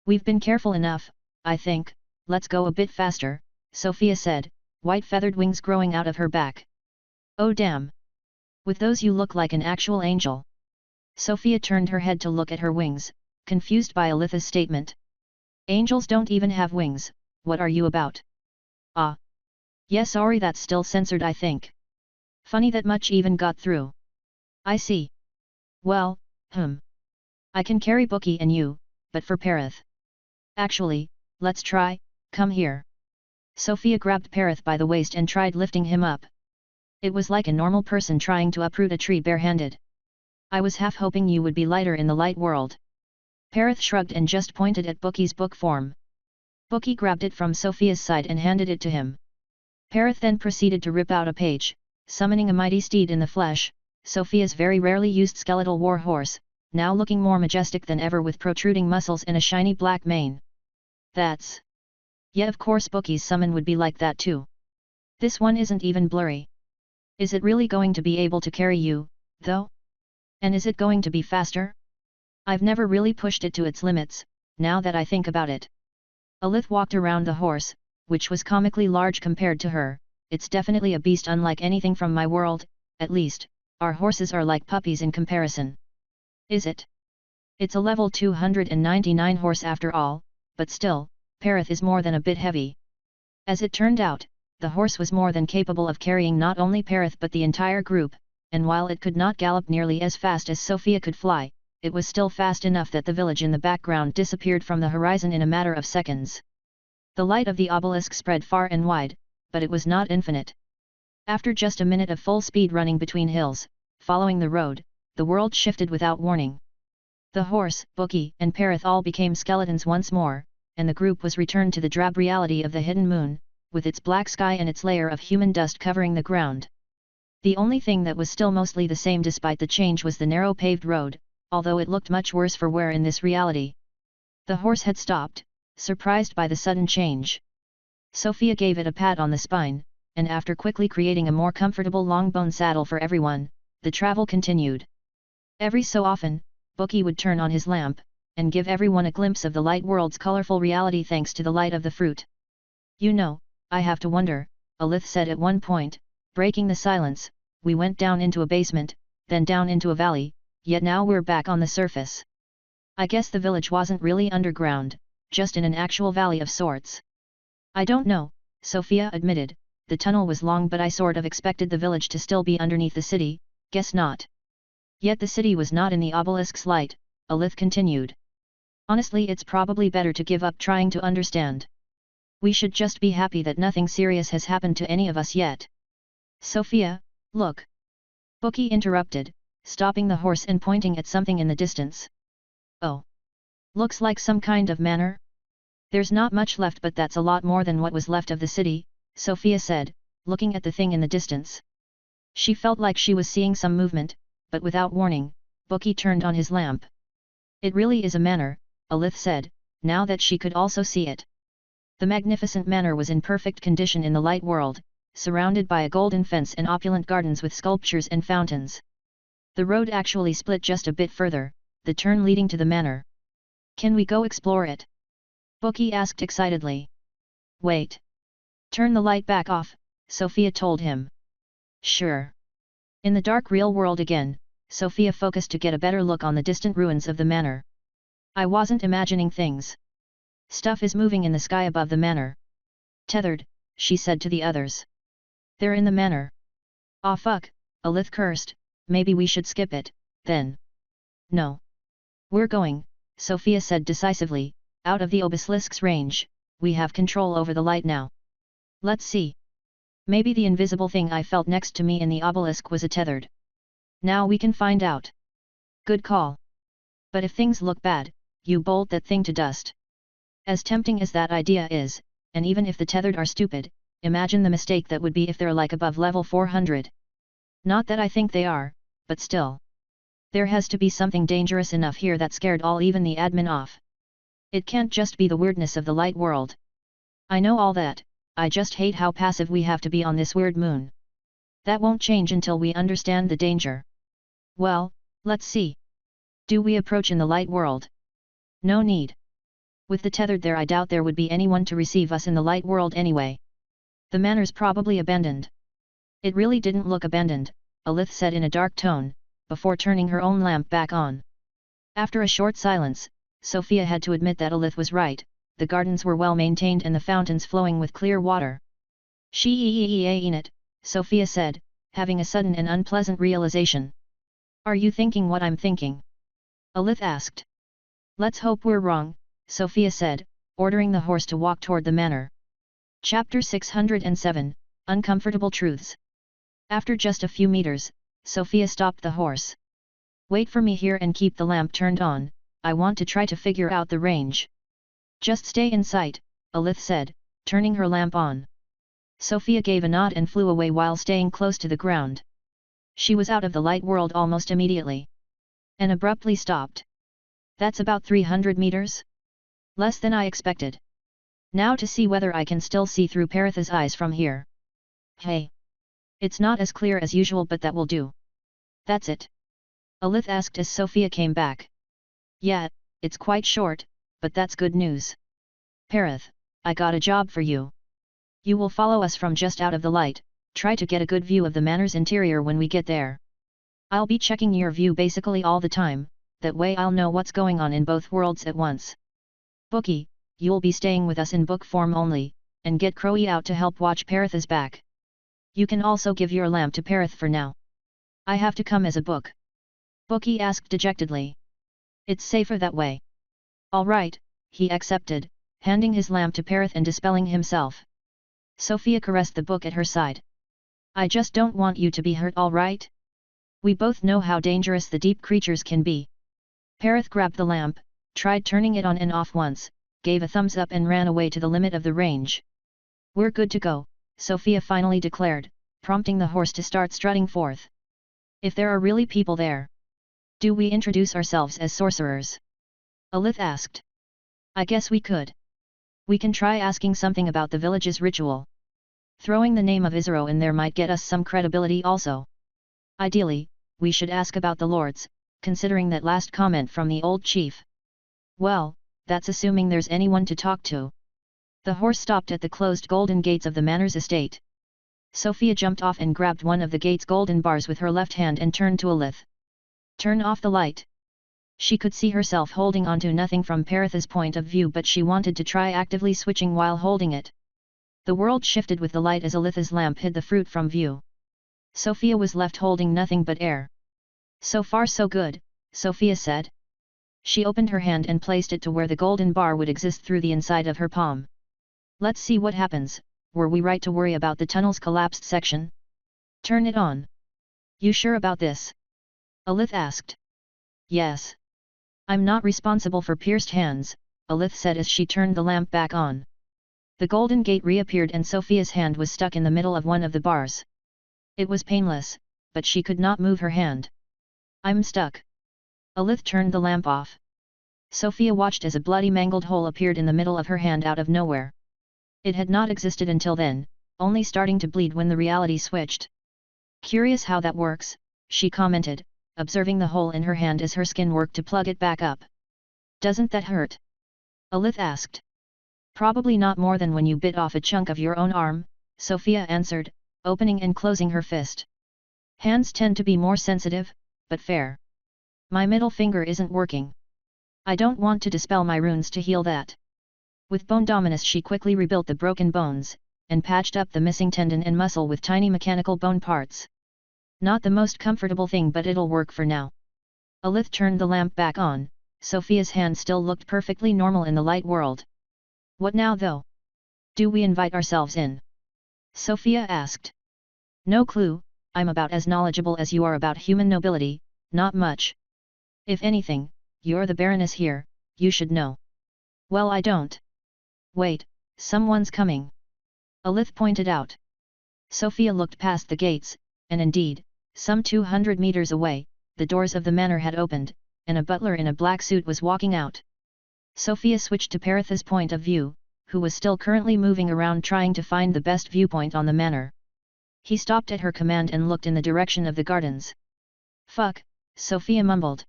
We've been careful enough, I think. Let's go a bit faster, Sofia said, white feathered wings growing out of her back. Oh damn! With those you look like an actual angel. Sofia turned her head to look at her wings, confused by Alitha's statement. Angels don't even have wings, what are you about? Ah. Yeah, sorry, that's still censored, I think. Funny that much even got through. I see. Well, I can carry Bookie and you, but for Parith. Actually, let's try, come here. Sofia grabbed Parith by the waist and tried lifting him up. It was like a normal person trying to uproot a tree barehanded. I was half hoping you would be lighter in the light world. Parith shrugged and just pointed at Bookie's book form. Bookie grabbed it from Sofia's side and handed it to him. Parith then proceeded to rip out a page, summoning a mighty steed in the flesh, Sofia's very rarely used skeletal war horse, now looking more majestic than ever with protruding muscles and a shiny black mane. That's... Yeah, of course Bookie's summon would be like that too. This one isn't even blurry. Is it really going to be able to carry you, though? And is it going to be faster? I've never really pushed it to its limits, now that I think about it. Alith walked around the horse, which was comically large compared to her. It's definitely a beast unlike anything from my world, at least, our horses are like puppies in comparison. Is it? It's a level 299 horse after all, but still, Parith is more than a bit heavy. As it turned out, the horse was more than capable of carrying not only Parith but the entire group, and while it could not gallop nearly as fast as Sofia could fly, it was still fast enough that the village in the background disappeared from the horizon in a matter of seconds. The light of the obelisk spread far and wide, but it was not infinite. After just a minute of full speed running between hills, following the road, the world shifted without warning. The horse, Bookie, and Parith all became skeletons once more, and the group was returned to the drab reality of the hidden moon, with its black sky and its layer of human dust covering the ground. The only thing that was still mostly the same despite the change was the narrow paved road, although it looked much worse for wear in this reality. The horse had stopped, surprised by the sudden change. Sofia gave it a pat on the spine, and after quickly creating a more comfortable long-bone saddle for everyone, the travel continued. Every so often, Bookie would turn on his lamp, and give everyone a glimpse of the light world's colorful reality thanks to the light of the fruit. You know, I have to wonder, Alith said at one point, breaking the silence, we went down into a basement, then down into a valley, yet now we're back on the surface. I guess the village wasn't really underground, just in an actual valley of sorts. I don't know, Sofia admitted, the tunnel was long but I sort of expected the village to still be underneath the city, guess not. Yet the city was not in the obelisk's light, Alith continued. Honestly, it's probably better to give up trying to understand. We should just be happy that nothing serious has happened to any of us yet. Sofia, look. Bookie interrupted, stopping the horse and pointing at something in the distance. Oh. Looks like some kind of manor? There's not much left, but that's a lot more than what was left of the city, Sofia said, looking at the thing in the distance. She felt like she was seeing some movement, but without warning, Bookie turned on his lamp. It really is a manor, Alith said, now that she could also see it. The magnificent manor was in perfect condition in the light world, surrounded by a golden fence and opulent gardens with sculptures and fountains. The road actually split just a bit further, the turn leading to the manor. Can we go explore it? Bookie asked excitedly. Wait. Turn the light back off, Sofia told him. Sure. In the dark real world again, Sofia focused to get a better look on the distant ruins of the manor. I wasn't imagining things. Stuff is moving in the sky above the manor. Tethered, she said to the others. They're in the manor. Aw fuck, Alith cursed, maybe we should skip it, then. No. We're going, Sofia said decisively, out of the obelisk's range. We have control over the light now. Let's see. Maybe the invisible thing I felt next to me in the obelisk was a tethered. Now we can find out. Good call. But if things look bad, you bolt that thing to dust. As tempting as that idea is, and even if the tethered are stupid, imagine the mistake that would be if they're like above level 400. Not that I think they are, but still. There has to be something dangerous enough here that scared even the admin off. It can't just be the weirdness of the light world. I know all that, I just hate how passive we have to be on this weird moon. That won't change until we understand the danger. Well, let's see. Do we approach in the light world? No need. With the tethered there, I doubt there would be anyone to receive us in the light world anyway. The manor's probably abandoned. It really didn't look abandoned, Alith said in a dark tone, before turning her own lamp back on. After a short silence, Sofia had to admit that Alith was right. The gardens were well maintained and the fountains flowing with clear water. She ain't it, Sofia said, having a sudden and unpleasant realization. Are you thinking what I'm thinking? Alith asked. Let's hope we're wrong, Sofia said, ordering the horse to walk toward the manor. Chapter 607, Uncomfortable Truths. After just a few meters, Sofia stopped the horse. Wait for me here and keep the lamp turned on, I want to try to figure out the range. Just stay in sight, Alith said, turning her lamp on. Sofia gave a nod and flew away while staying close to the ground. She was out of the light world almost immediately. And abruptly stopped. That's about 300 meters? Less than I expected. Now to see whether I can still see through Paritha's eyes from here. Hey! It's not as clear as usual, but that will do. That's it? Alith asked as Sofia came back. Yeah, it's quite short, but that's good news. Parith, I got a job for you. You will follow us from just out of the light, try to get a good view of the manor's interior when we get there. I'll be checking your view basically all the time, that way I'll know what's going on in both worlds at once. Bookie, you'll be staying with us in book form only, and get Crowy out to help watch Paritha's back. You can also give your lamp to Parith for now. I have to come as a book? Bookie asked dejectedly. It's safer that way. All right, he accepted, handing his lamp to Parith and dispelling himself. Sofia caressed the book at her side. I just don't want you to be hurt, all right? We both know how dangerous the deep creatures can be. Parith grabbed the lamp, tried turning it on and off once, gave a thumbs up and ran away to the limit of the range. We're good to go, Sofia finally declared, prompting the horse to start strutting forth. If there are really people there, do we introduce ourselves as sorcerers? Alith asked. I guess we could. We can try asking something about the village's ritual. Throwing the name of Isero in there might get us some credibility also. Ideally, we should ask about the lords, considering that last comment from the old chief. Well, that's assuming there's anyone to talk to. The horse stopped at the closed golden gates of the manor's estate. Sofia jumped off and grabbed one of the gate's golden bars with her left hand and turned to Alith. Turn off the light. She could see herself holding onto nothing from Paritha's point of view, but she wanted to try actively switching while holding it. The world shifted with the light as Alith's lamp hid the fruit from view. Sofia was left holding nothing but air. So far so good, Sofia said. She opened her hand and placed it to where the golden bar would exist through the inside of her palm. Let's see what happens. Were we right to worry about the tunnel's collapsed section? Turn it on. You sure about this? Alith asked. Yes. I'm not responsible for pierced hands, Alith said as she turned the lamp back on. The golden gate reappeared and Sofia's hand was stuck in the middle of one of the bars. It was painless, but she could not move her hand. I'm stuck. Alith turned the lamp off. Sofia watched as a bloody mangled hole appeared in the middle of her hand out of nowhere. It had not existed until then, only starting to bleed when the reality switched. Curious how that works, she commented, observing the hole in her hand as her skin worked to plug it back up. Doesn't that hurt? Alith asked. Probably not more than when you bit off a chunk of your own arm, Sofia answered, opening and closing her fist. Hands tend to be more sensitive, but fair. My middle finger isn't working. I don't want to dispel my runes to heal that. With Bone Dominus she quickly rebuilt the broken bones, and patched up the missing tendon and muscle with tiny mechanical bone parts. Not the most comfortable thing, but it'll work for now. Alith turned the lamp back on. Sofia's hand still looked perfectly normal in the light world. What now though? Do we invite ourselves in? Sofia asked. No clue, I'm about as knowledgeable as you are about human nobility, not much. If anything, you're the Baroness here, you should know. Well, I don't. Wait, someone's coming. Alith pointed out. Sofia looked past the gates, and indeed, some 200 meters away, the doors of the manor had opened, and a butler in a black suit was walking out. Sofia switched to Paritha's point of view, who was still currently moving around trying to find the best viewpoint on the manor. He stopped at her command and looked in the direction of the gardens. Fuck, Sofia mumbled.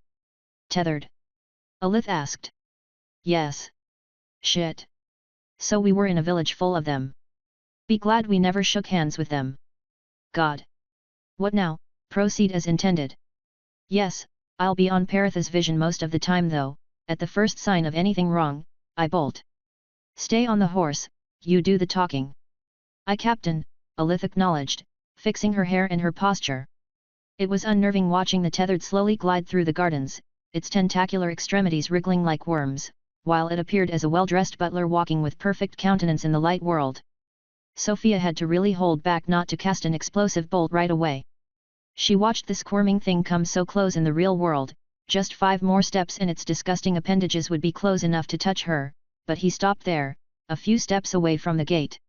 Tethered? Alith asked. Yes. Shit. So we were in a village full of them. Be glad we never shook hands with them. God. What now? Proceed as intended. Yes, I'll be on Paritha's vision most of the time though, at the first sign of anything wrong, I bolt. Stay on the horse, you do the talking. Aye Captain, Alith acknowledged, fixing her hair and her posture. It was unnerving watching the tethered slowly glide through the gardens, its tentacular extremities wriggling like worms, while it appeared as a well-dressed butler walking with perfect countenance in the light world. Sofia had to really hold back not to cast an explosive bolt right away. She watched the squirming thing come so close in the real world, just 5 more steps and its disgusting appendages would be close enough to touch her, but he stopped there, a few steps away from the gate.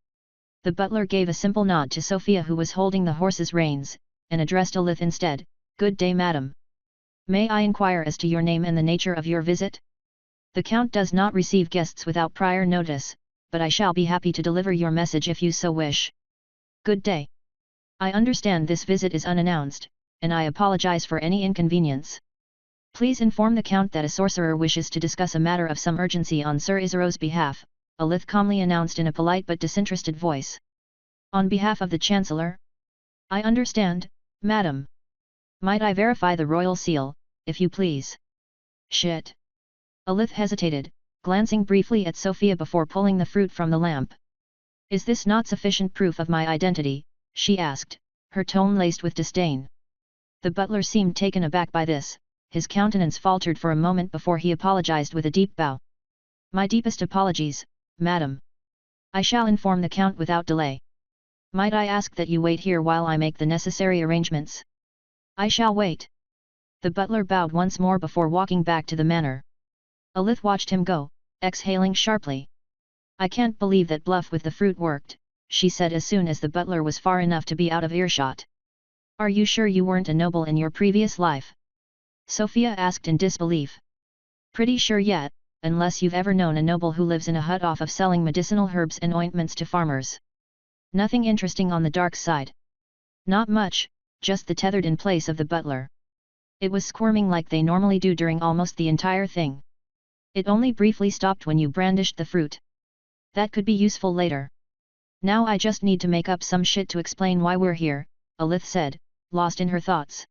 The butler gave a simple nod to Sofia who was holding the horse's reins, and addressed Alith instead, Good day madam. May I inquire as to your name and the nature of your visit? The Count does not receive guests without prior notice, but I shall be happy to deliver your message if you so wish. Good day. I understand this visit is unannounced, and I apologize for any inconvenience. Please inform the Count that a sorcerer wishes to discuss a matter of some urgency on Sir Isaro's behalf, Alith calmly announced in a polite but disinterested voice. On behalf of the Chancellor? I understand, madam. Might I verify the royal seal, if you please? Shit. Alith hesitated, glancing briefly at Sofia before pulling the fruit from the lamp. Is this not sufficient proof of my identity? She asked, her tone laced with disdain. The butler seemed taken aback by this, his countenance faltered for a moment before he apologized with a deep bow. My deepest apologies, madam. I shall inform the Count without delay. Might I ask that you wait here while I make the necessary arrangements? I shall wait. The butler bowed once more before walking back to the manor. Alith watched him go, exhaling sharply. I can't believe that bluff with the fruit worked, she said as soon as the butler was far enough to be out of earshot. Are you sure you weren't a noble in your previous life? Sofia asked in disbelief. Pretty sure yet, unless you've ever known a noble who lives in a hut off of selling medicinal herbs and ointments to farmers. Nothing interesting on the dark side. Not much, just the tethered in place of the butler. It was squirming like they normally do during almost the entire thing. It only briefly stopped when you brandished the fruit. That could be useful later. Now I just need to make up some shit to explain why we're here, Alith said, lost in her thoughts.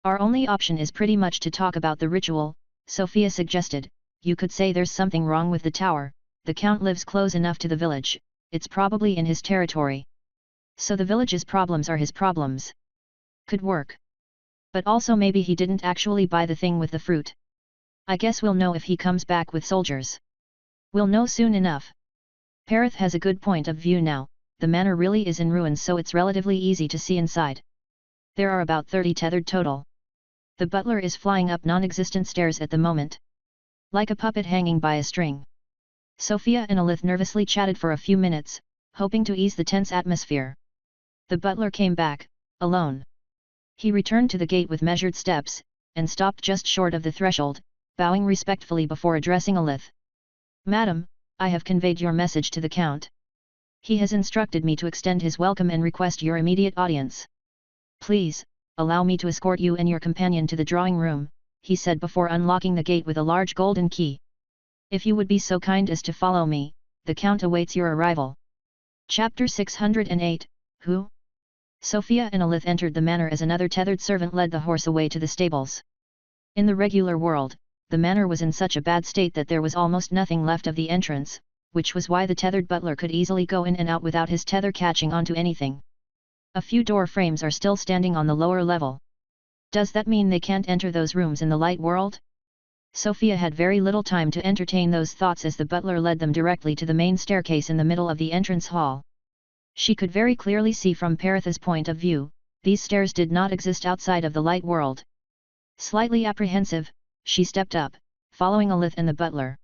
Our only option is pretty much to talk about the ritual, Sofia suggested. You could say there's something wrong with the tower, the Count lives close enough to the village, it's probably in his territory. So the village's problems are his problems. Could work. But also maybe he didn't actually buy the thing with the fruit. I guess we'll know if he comes back with soldiers. We'll know soon enough. Parith has a good point of view now, the manor really is in ruins so it's relatively easy to see inside. There are about 30 tethered total. The butler is flying up non-existent stairs at the moment. Like a puppet hanging by a string. Sofia and Alith nervously chatted for a few minutes, hoping to ease the tense atmosphere. The butler came back, alone. He returned to the gate with measured steps, and stopped just short of the threshold, bowing respectfully before addressing Alith. Madam, I have conveyed your message to the Count. He has instructed me to extend his welcome and request your immediate audience. Please, allow me to escort you and your companion to the drawing room, he said before unlocking the gate with a large golden key. If you would be so kind as to follow me, the Count awaits your arrival. Chapter 608, Who? Sofia and Alith entered the manor as another tethered servant led the horse away to the stables. In the regular world, the manor was in such a bad state that there was almost nothing left of the entrance, which was why the tethered butler could easily go in and out without his tether catching onto anything. A few door frames are still standing on the lower level. Does that mean they can't enter those rooms in the light world? Sofia had very little time to entertain those thoughts as the butler led them directly to the main staircase in the middle of the entrance hall. She could very clearly see from Paritha's point of view, these stairs did not exist outside of the light world. Slightly apprehensive, she stepped up, following Alith and the butler.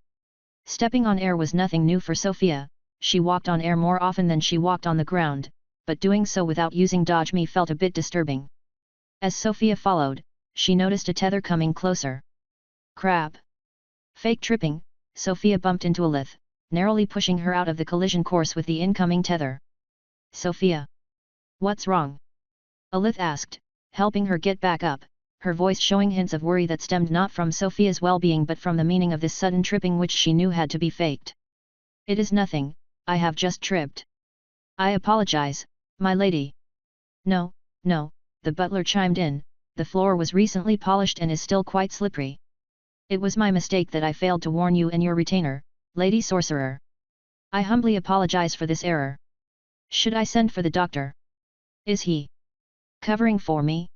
Stepping on air was nothing new for Sofia, she walked on air more often than she walked on the ground, but doing so without using dodge me felt a bit disturbing. As Sofia followed, she noticed a tether coming closer. Crap! Fake tripping, Sofia bumped into Alith, narrowly pushing her out of the collision course with the incoming tether. Sofia! What's wrong? Alith asked, helping her get back up, her voice showing hints of worry that stemmed not from Sofia's well-being but from the meaning of this sudden tripping which she knew had to be faked. It is nothing, I have just tripped. I apologize, my lady. No, no, the butler chimed in, the floor was recently polished and is still quite slippery. It was my mistake that I failed to warn you and your retainer, Lady Sorcerer. I humbly apologize for this error. Should I send for the doctor? Is he covering for me?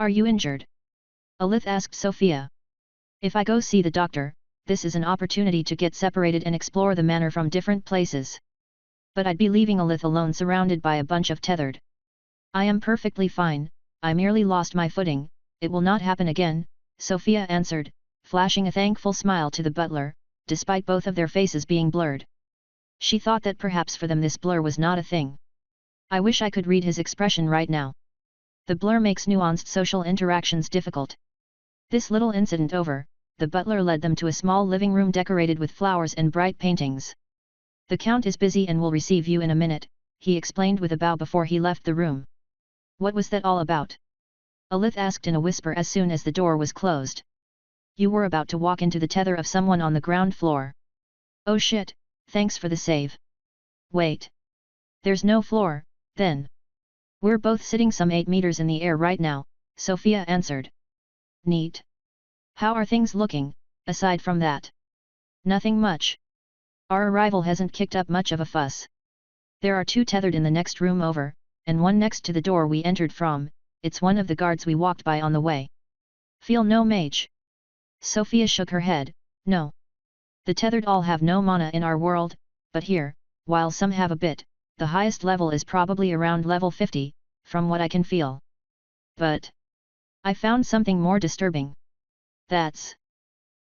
Are you injured? Alith asked Sofia. If I go see the doctor, this is an opportunity to get separated and explore the manor from different places. But I'd be leaving Alith alone surrounded by a bunch of tethered. I am perfectly fine, I merely lost my footing, it will not happen again, Sofia answered, flashing a thankful smile to the butler, despite both of their faces being blurred. She thought that perhaps for them this blur was not a thing. I wish I could read his expression right now. The blur makes nuanced social interactions difficult. This little incident over, the butler led them to a small living room decorated with flowers and bright paintings. The Count is busy and will receive you in a minute, he explained with a bow before he left the room. What was that all about? Alith asked in a whisper as soon as the door was closed. You were about to walk into the tether of someone on the ground floor. Oh shit, thanks for the save. Wait. There's no floor, then. We're both sitting some 8 meters in the air right now, Sofia answered. Neat. How are things looking, aside from that? Nothing much. Our arrival hasn't kicked up much of a fuss. There are 2 tethered in the next room over, and one next to the door we entered from, it's one of the guards we walked by on the way. Feel no mage? Sofia shook her head, no. The tethered all have no mana in our world, but here, while some have a bit, the highest level is probably around level 50, from what I can feel. But I found something more disturbing. That's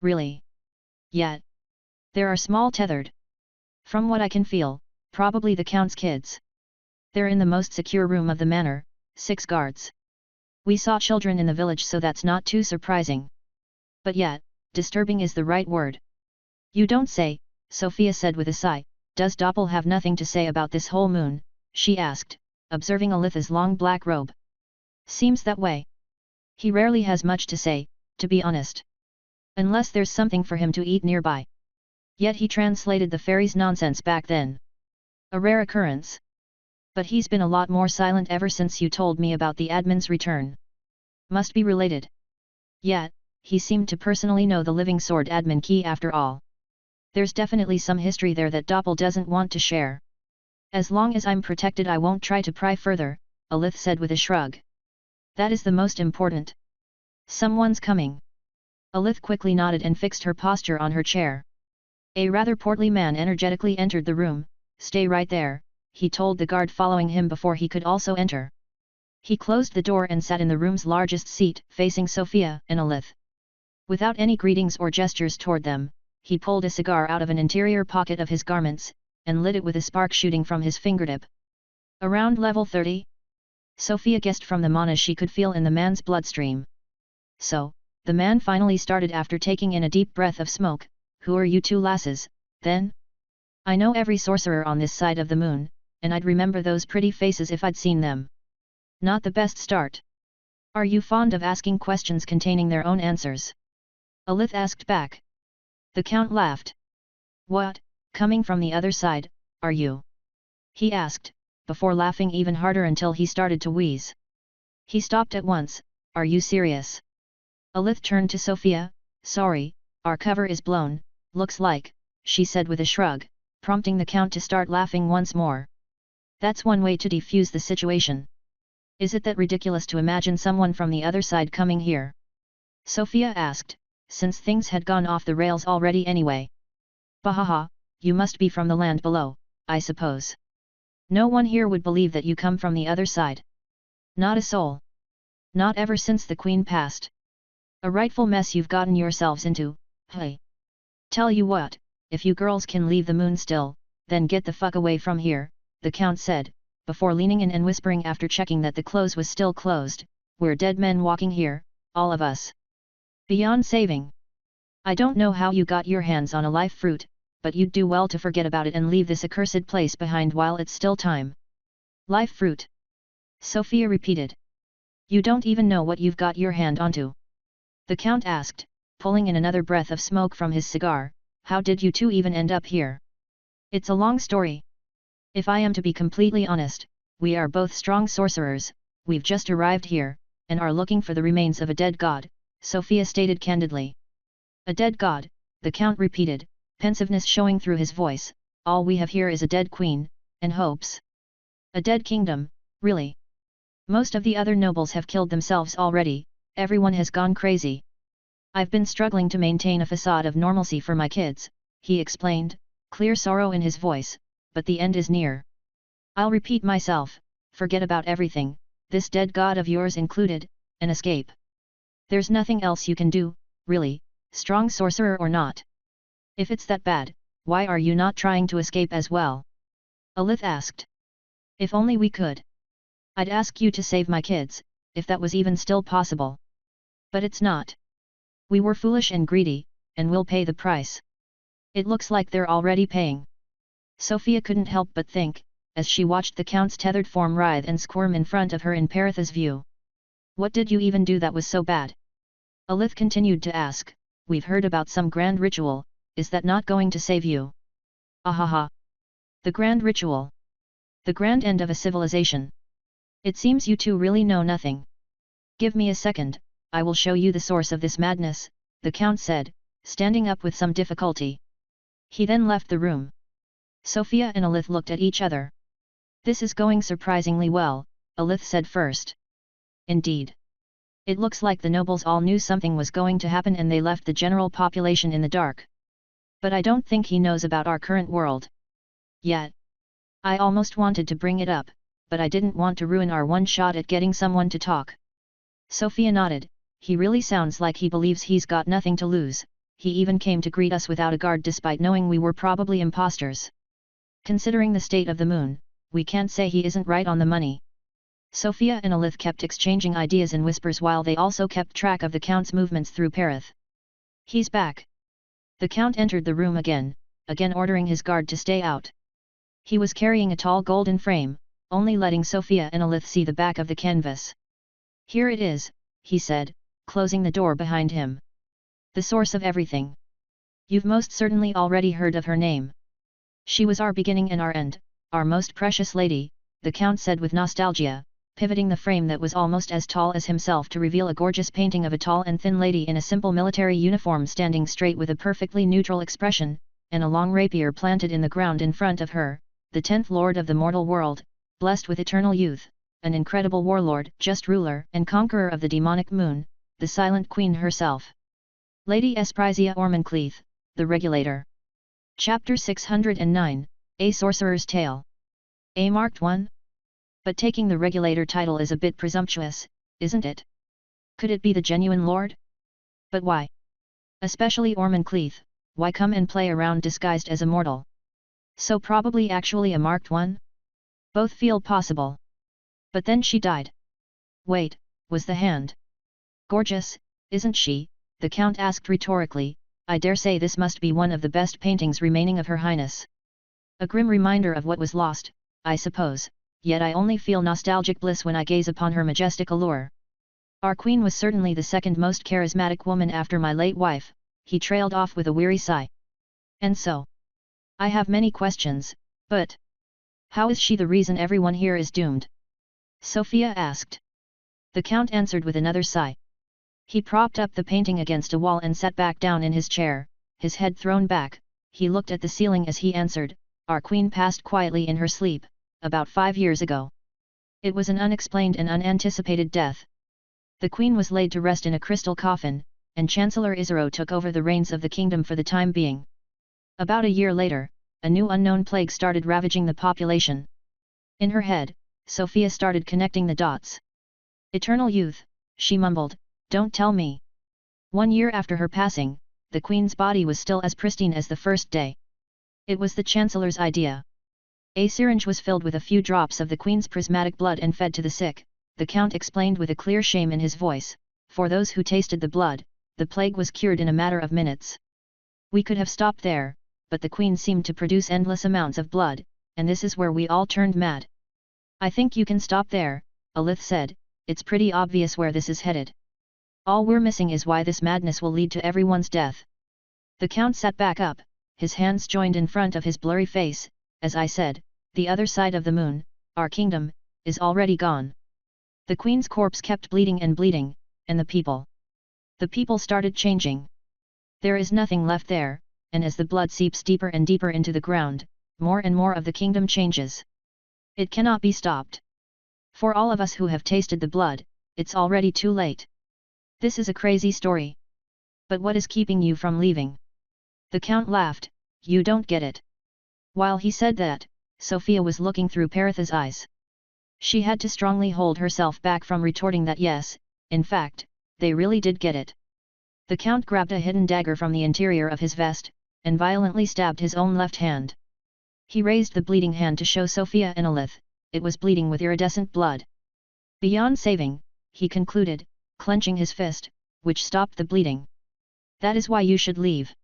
really. Yet. There are small tethered. From what I can feel, probably the Count's kids. They're in the most secure room of the manor, 6 guards. We saw children in the village so that's not too surprising. But yet, disturbing is the right word. You don't say, Sofia said with a sigh. Does Doppel have nothing to say about this whole moon? She asked, observing Alith's long black robe. Seems that way. He rarely has much to say, to be honest. Unless there's something for him to eat nearby. Yet he translated the fairy's nonsense back then. A rare occurrence. But he's been a lot more silent ever since you told me about the admin's return. Must be related. Yet, he seemed to personally know the living sword admin key after all. There's definitely some history there that Doppel doesn't want to share. As long as I'm protected I won't try to pry further, Alith said with a shrug. That is the most important. Someone's coming. Alith quickly nodded and fixed her posture on her chair. A rather portly man energetically entered the room. Stay right there, he told the guard following him before he could also enter. He closed the door and sat in the room's largest seat, facing Sofia and Alith. Without any greetings or gestures toward them, he pulled a cigar out of an interior pocket of his garments, and lit it with a spark shooting from his fingertip. Around level 30? Sofia guessed from the mana she could feel in the man's bloodstream. So, the man finally started after taking in a deep breath of smoke. Who are you 2 lasses, then? I know every sorcerer on this side of the moon, and I'd remember those pretty faces if I'd seen them. Not the best start. Are you fond of asking questions containing their own answers? Alith asked back. The Count laughed. What, coming from the other side, are you? He asked, before laughing even harder until he started to wheeze. He stopped at once. Are you serious? Alith turned to Sofia. Sorry, our cover is blown, looks like, she said with a shrug, prompting the Count to start laughing once more. That's one way to defuse the situation. Is it that ridiculous to imagine someone from the other side coming here? Sofia asked, since things had gone off the rails already anyway. Bahaha, you must be from the land below, I suppose. No one here would believe that you come from the other side. Not a soul. Not ever since the Queen passed. A rightful mess you've gotten yourselves into, hey. Tell you what, if you girls can leave the moon still, then get the fuck away from here, the Count said, before leaning in and whispering after checking that the close was still closed, we're dead men walking here, all of us. Beyond saving. I don't know how you got your hands on a life fruit, but you'd do well to forget about it and leave this accursed place behind while it's still time. Life fruit. Sofia repeated. You don't even know what you've got your hand onto. The Count asked, pulling in another breath of smoke from his cigar, how did you two even end up here? It's a long story. If I am to be completely honest, we are both strong sorcerers, we've just arrived here, and are looking for the remains of a dead god, Sofia stated candidly. A dead god, the Count repeated, pensiveness showing through his voice, all we have here is a dead queen, and hopes. A dead kingdom, really? Most of the other nobles have killed themselves already, everyone has gone crazy. I've been struggling to maintain a facade of normalcy for my kids, he explained, clear sorrow in his voice, but the end is near. I'll repeat myself, forget about everything, this dead god of yours included, and escape. There's nothing else you can do, really, strong sorcerer or not. If it's that bad, why are you not trying to escape as well? Alith asked. If only we could. I'd ask you to save my kids, if that was even still possible. But it's not. We were foolish and greedy, and we'll pay the price. It looks like they're already paying. Sofia couldn't help but think, as she watched the Count's tethered form writhe and squirm in front of her in Paritha's view. What did you even do that was so bad? Alith continued to ask, we've heard about some grand ritual, is that not going to save you? Ahaha. The grand ritual. The grand end of a civilization. It seems you two really know nothing. Give me a second, I will show you the source of this madness, the Count said, standing up with some difficulty. He then left the room. Sofia and Alith looked at each other. This is going surprisingly well, Alith said first. Indeed. It looks like the nobles all knew something was going to happen and they left the general population in the dark. But I don't think he knows about our current world. Yet. I almost wanted to bring it up, but I didn't want to ruin our one shot at getting someone to talk. Sofia nodded, he really sounds like he believes he's got nothing to lose, he even came to greet us without a guard despite knowing we were probably imposters. Considering the state of the moon, we can't say he isn't right on the money. Sofia and Alith kept exchanging ideas in whispers while they also kept track of the Count's movements through Parith. He's back. The Count entered the room again ordering his guard to stay out. He was carrying a tall golden frame, only letting Sofia and Alith see the back of the canvas. Here it is, he said, closing the door behind him. The source of everything. You've most certainly already heard of her name. She was our beginning and our end, our most precious lady, the Count said with nostalgia, pivoting the frame that was almost as tall as himself to reveal a gorgeous painting of a tall and thin lady in a simple military uniform standing straight with a perfectly neutral expression, and a long rapier planted in the ground in front of her, the 10th Lord of the mortal world, blessed with eternal youth, an incredible warlord, just ruler and conqueror of the demonic moon, the silent queen herself. Lady Esprizia Ormoncleith, the Regulator. Chapter 609, A Sorcerer's Tale. A marked one? But taking the Regulator title is a bit presumptuous, isn't it? Could it be the genuine lord? But why? Especially Ormoncleith, why come and play around disguised as a mortal? So probably actually a marked one? Both feel possible. But then she died. Wait, was the hand gorgeous, isn't she? The Count asked rhetorically. I dare say this must be one of the best paintings remaining of Her Highness. A grim reminder of what was lost, I suppose, yet I only feel nostalgic bliss when I gaze upon her majestic allure. Our queen was certainly the second most charismatic woman after my late wife, he trailed off with a weary sigh. And so? I have many questions, but how is she the reason everyone here is doomed? Sofia asked. The Count answered with another sigh. He propped up the painting against a wall and sat back down in his chair, his head thrown back. He looked at the ceiling as he answered, our queen passed quietly in her sleep, about 5 years ago. It was an unexplained and unanticipated death. The queen was laid to rest in a crystal coffin, and Chancellor Isaro took over the reins of the kingdom for the time being. About a year later, a new unknown plague started ravaging the population. In her head, Sofia started connecting the dots. Eternal youth, she mumbled, don't tell me. 1 year after her passing, the queen's body was still as pristine as the first day. It was the Chancellor's idea. A syringe was filled with a few drops of the queen's prismatic blood and fed to the sick, the count explained with a clear shame in his voice. For those who tasted the blood, the plague was cured in a matter of minutes. We could have stopped there, but the queen seemed to produce endless amounts of blood, and this is where we all turned mad. I think you can stop there, Alith said, it's pretty obvious where this is headed. All we're missing is why this madness will lead to everyone's death. The count sat back up, his hands joined in front of his blurry face. As I said, the other side of the moon, our kingdom, is already gone. The queen's corpse kept bleeding, and the people started changing. There is nothing left there, and as the blood seeps deeper and deeper into the ground, more and more of the kingdom changes. It cannot be stopped. For all of us who have tasted the blood, it's already too late. This is a crazy story. But what is keeping you from leaving? The count laughed, you don't get it. While he said that, Sofia was looking through Paritha's eyes. She had to strongly hold herself back from retorting that yes, in fact, they really did get it. The count grabbed a hidden dagger from the interior of his vest, and violently stabbed his own left hand. He raised the bleeding hand to show Sofia and Alith, it was bleeding with iridescent blood. Beyond saving, he concluded, clenching his fist, which stopped the bleeding. That is why you should leave.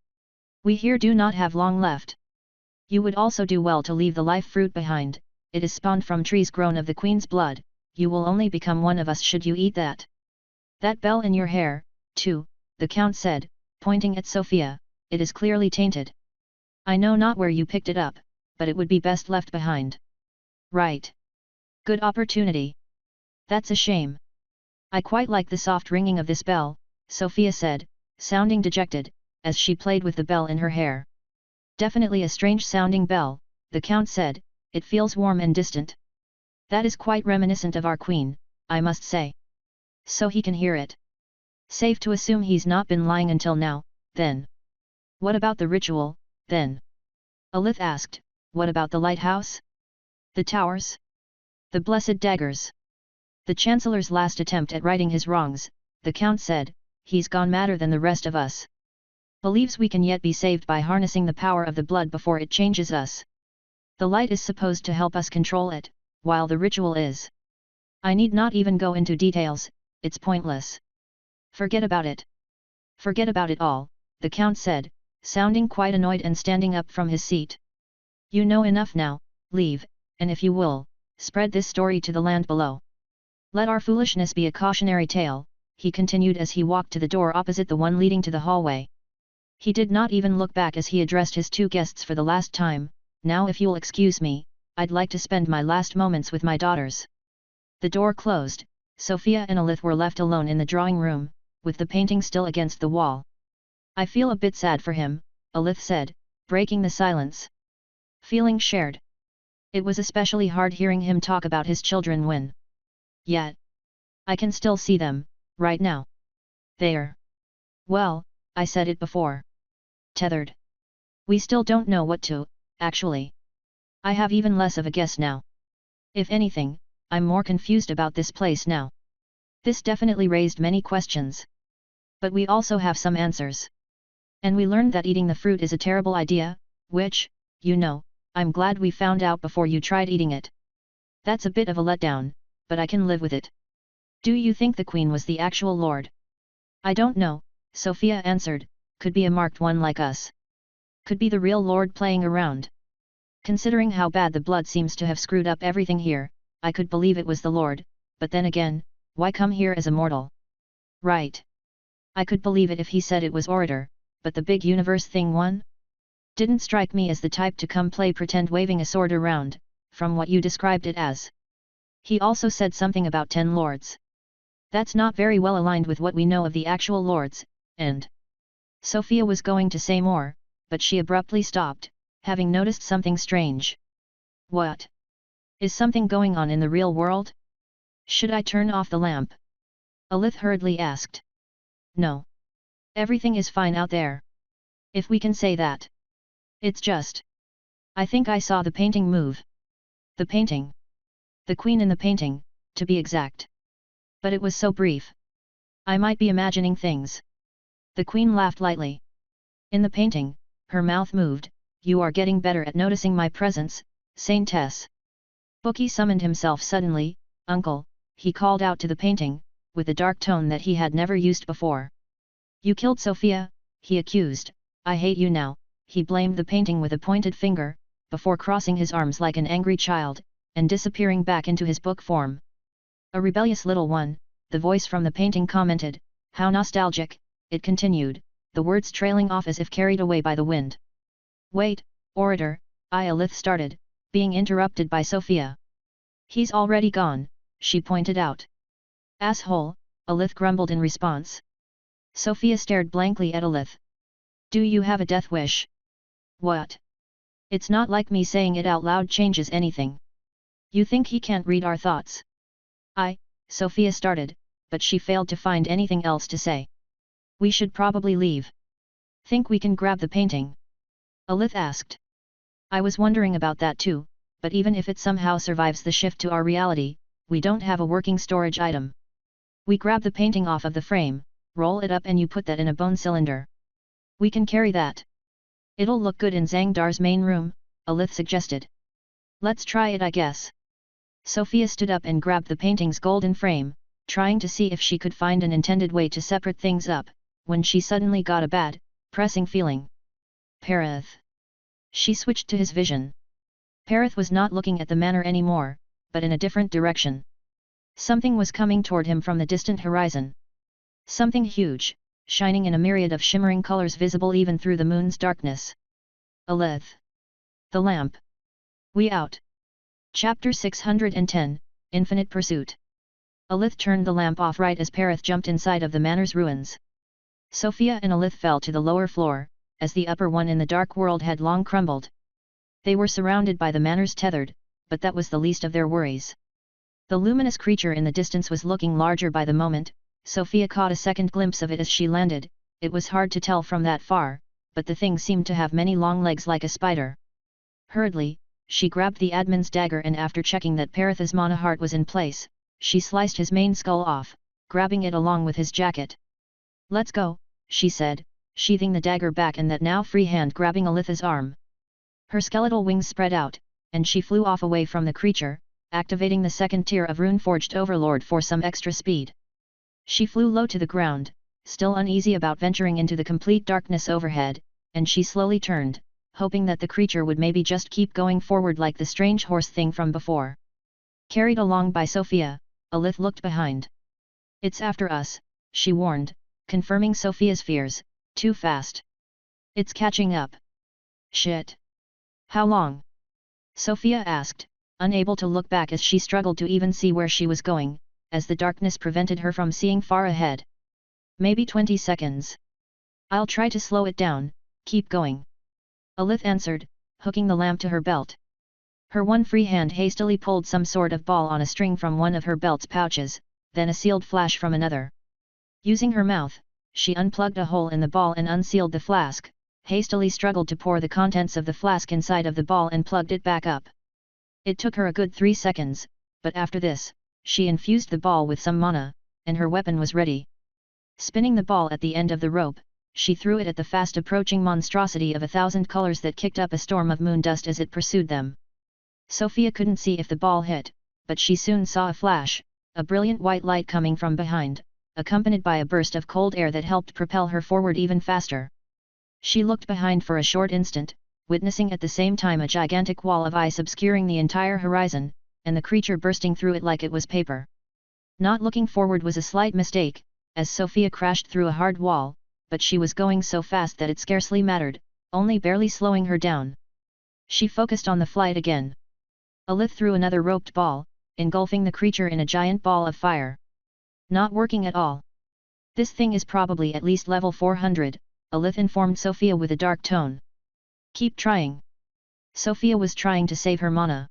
We here do not have long left. You would also do well to leave the life fruit behind, it is spawned from trees grown of the queen's blood, you will only become one of us should you eat that. That bell in your hair, too, the count said, pointing at Sofia, it is clearly tainted. I know not where you picked it up, but it would be best left behind. Right. Good opportunity. That's a shame. I quite like the soft ringing of this bell, Sofia said, sounding dejected, as she played with the bell in her hair. Definitely a strange sounding bell, the count said, it feels warm and distant. That is quite reminiscent of our queen, I must say. So he can hear it. Safe to assume he's not been lying until now, then. What about the ritual, then? Alith asked, what about the lighthouse? The towers? The blessed daggers? The Chancellor's last attempt at righting his wrongs, the count said, he's gone madder than the rest of us. Believes we can yet be saved by harnessing the power of the blood before it changes us. The light is supposed to help us control it, while the ritual is. I need not even go into details, it's pointless. Forget about it. Forget about it all, the count said, sounding quite annoyed and standing up from his seat. You know enough now, leave, and if you will, spread this story to the land below. Let our foolishness be a cautionary tale, he continued as he walked to the door opposite the one leading to the hallway. He did not even look back as he addressed his two guests for the last time, now if you'll excuse me, I'd like to spend my last moments with my daughters. The door closed, Sofia and Alith were left alone in the drawing room, with the painting still against the wall. I feel a bit sad for him, Alith said, breaking the silence. Feeling shared. It was especially hard hearing him talk about his children when. Yet. I can still see them, right now. There. Well, I said it before. Tethered. We still don't know what to, actually. I have even less of a guess now. If anything, I'm more confused about this place now. This definitely raised many questions. But we also have some answers. And we learned that eating the fruit is a terrible idea, which, you know, I'm glad we found out before you tried eating it. That's a bit of a letdown, but I can live with it. Do you think the queen was the actual lord? I don't know, Sofia answered, could be a marked one like us. Could be the real lord playing around. Considering how bad the blood seems to have screwed up everything here, I could believe it was the lord, but then again, why come here as a mortal? Right. I could believe it if he said it was orator, but the big universe thing one? Didn't strike me as the type to come play pretend waving a sword around, from what you described it as. He also said something about 10 lords. That's not very well aligned with what we know of the actual lords, and... Sofia was going to say more, but she abruptly stopped, having noticed something strange. What? Is something going on in the real world? Should I turn off the lamp? Alith hurriedly asked. No. Everything is fine out there. If we can say that. It's just. I think I saw the painting move. The painting. The queen in the painting, to be exact. But it was so brief. I might be imagining things. The queen laughed lightly. In the painting, her mouth moved. You are getting better at noticing my presence, Saintess. Bookie summoned himself suddenly. Uncle, he called out to the painting, with a dark tone that he had never used before. You killed Sofia, he accused. I hate you now. He blamed the painting with a pointed finger, before crossing his arms like an angry child, and disappearing back into his book form. A rebellious little one, the voice from the painting commented. How nostalgic, it continued, the words trailing off as if carried away by the wind. Wait, orator, Alith started, being interrupted by Sofia. He's already gone, she pointed out. Asshole, Alith grumbled in response. Sofia stared blankly at Alith. Do you have a death wish? What? It's not like me saying it out loud changes anything. You think he can't read our thoughts? Sofia started, but she failed to find anything else to say. We should probably leave. Think we can grab the painting? Alith asked. I was wondering about that too, but even if it somehow survives the shift to our reality, we don't have a working storage item. We grab the painting off of the frame, roll it up and you put that in a bone cylinder. We can carry that. It'll look good in Zangdar's main room, Alith suggested. Let's try it I guess. Sofia stood up and grabbed the painting's golden frame, trying to see if she could find an intended way to separate things up, when she suddenly got a bad, pressing feeling. Perith. She switched to his vision. Perith was not looking at the manor anymore, but in a different direction. Something was coming toward him from the distant horizon. Something huge, shining in a myriad of shimmering colors visible even through the moon's darkness. Alith. The lamp. We out. Chapter 610, Infinite Pursuit. Alith turned the lamp off right as Perith jumped inside of the manor's ruins. Sofia and Alith fell to the lower floor, as the upper one in the dark world had long crumbled. They were surrounded by the manor's tethered, but that was the least of their worries. The luminous creature in the distance was looking larger by the moment. Sofia caught a second glimpse of it as she landed. It was hard to tell from that far, but the thing seemed to have many long legs like a spider. Hurriedly, she grabbed the admin's dagger and after checking that Perith's mana heart was in place, she sliced his main skull off, grabbing it along with his jacket. Let's go, she said, sheathing the dagger back and that now free hand grabbing Alith's arm. Her skeletal wings spread out, and she flew off away from the creature, activating the second tier of Runeforged Overlord for some extra speed. She flew low to the ground, still uneasy about venturing into the complete darkness overhead, and she slowly turned, hoping that the creature would maybe just keep going forward like the strange horse thing from before. Carried along by Sofia, Alith looked behind. It's after us, she warned, confirming Sofia's fears. Too fast. It's catching up. Shit. How long? Sofia asked, unable to look back as she struggled to even see where she was going, as the darkness prevented her from seeing far ahead. Maybe 20 seconds. I'll try to slow it down, keep going. Alith answered, hooking the lamp to her belt. Her one free hand hastily pulled some sort of ball on a string from one of her belt's pouches, then a sealed flask from another. Using her mouth, she unplugged a hole in the ball and unsealed the flask, hastily struggled to pour the contents of the flask inside of the ball and plugged it back up. It took her a good 3 seconds, but after this, she infused the ball with some mana, and her weapon was ready. Spinning the ball at the end of the rope, she threw it at the fast-approaching monstrosity of 1,000 colors that kicked up a storm of moon dust as it pursued them. Sofia couldn't see if the ball hit, but she soon saw a flash, a brilliant white light coming from behind, accompanied by a burst of cold air that helped propel her forward even faster. She looked behind for a short instant, witnessing at the same time a gigantic wall of ice obscuring the entire horizon, and the creature bursting through it like it was paper. Not looking forward was a slight mistake, as Sofia crashed through a hard wall, but she was going so fast that it scarcely mattered, only barely slowing her down. She focused on the flight again. Alith threw another roped ball, engulfing the creature in a giant ball of fire. Not working at all. This thing is probably at least level 400, Alith informed Sofia with a dark tone. Keep trying. Sofia was trying to save her mana.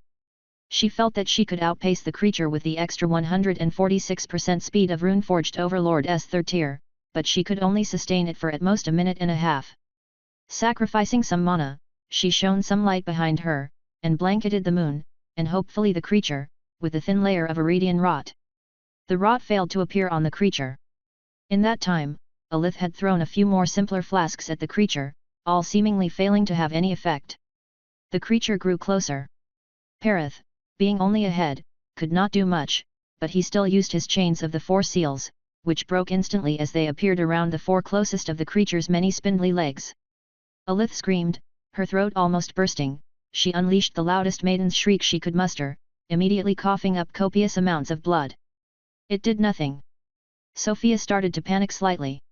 She felt that she could outpace the creature with the extra 146% speed of Runeforged Overlord's 3rd tier, but she could only sustain it for at most a minute and a half. Sacrificing some mana, she shone some light behind her, and blanketed the moon, and hopefully the creature, with a thin layer of Iridian rot. The rot failed to appear on the creature. In that time, Alith had thrown a few more simpler flasks at the creature, all seemingly failing to have any effect. The creature grew closer. Perith, being only ahead, could not do much, but he still used his chains of the 4 seals, which broke instantly as they appeared around the 4 closest of the creature's many spindly legs. Alith screamed, her throat almost bursting. She unleashed the loudest maiden's shriek she could muster, immediately coughing up copious amounts of blood. It did nothing. Sofia started to panic slightly.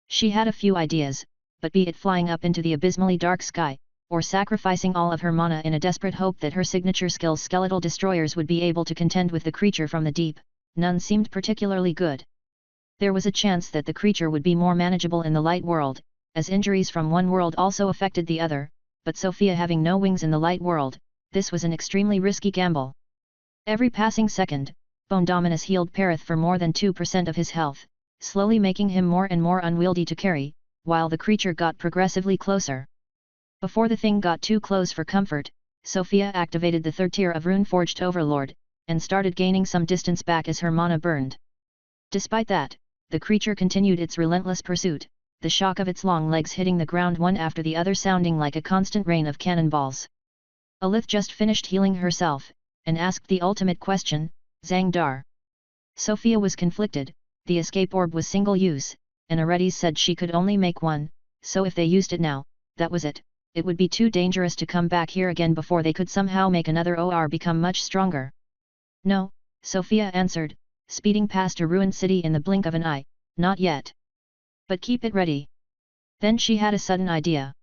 She had a few ideas, but be it flying up into the abysmally dark sky, or sacrificing all of her mana in a desperate hope that her signature skill's skeletal destroyers would be able to contend with the creature from the deep, none seemed particularly good. There was a chance that the creature would be more manageable in the light world, as injuries from one world also affected the other, but Sofia having no wings in the light world, this was an extremely risky gamble. Every passing second, Bone Dominus healed Perith for more than 2% of his health, slowly making him more and more unwieldy to carry, while the creature got progressively closer. Before the thing got too close for comfort, Sofia activated the 3rd tier of Runeforged Overlord, and started gaining some distance back as her mana burned. Despite that, the creature continued its relentless pursuit, the shock of its long legs hitting the ground one after the other sounding like a constant rain of cannonballs. Alith just finished healing herself, and asked the ultimate question, Zangdar. Sofia was conflicted. The escape orb was single use, and Aredes said she could only make one, so if they used it now, that was it. It would be too dangerous to come back here again before they could somehow make another OR become much stronger. No, Sofia answered, speeding past a ruined city in the blink of an eye, not yet. But keep it ready. Then she had a sudden idea.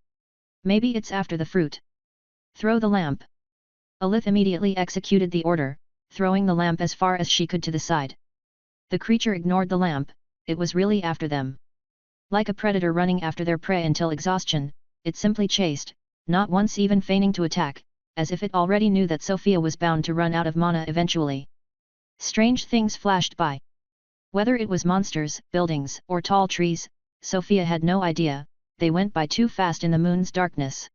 Maybe it's after the fruit. Throw the lamp. Alith immediately executed the order, throwing the lamp as far as she could to the side. The creature ignored the lamp, it was really after them. Like a predator running after their prey until exhaustion, it simply chased, not once even feigning to attack, as if it already knew that Sofia was bound to run out of mana eventually. Strange things flashed by. Whether it was monsters, buildings, or tall trees, Sofia had no idea, they went by too fast in the moon's darkness.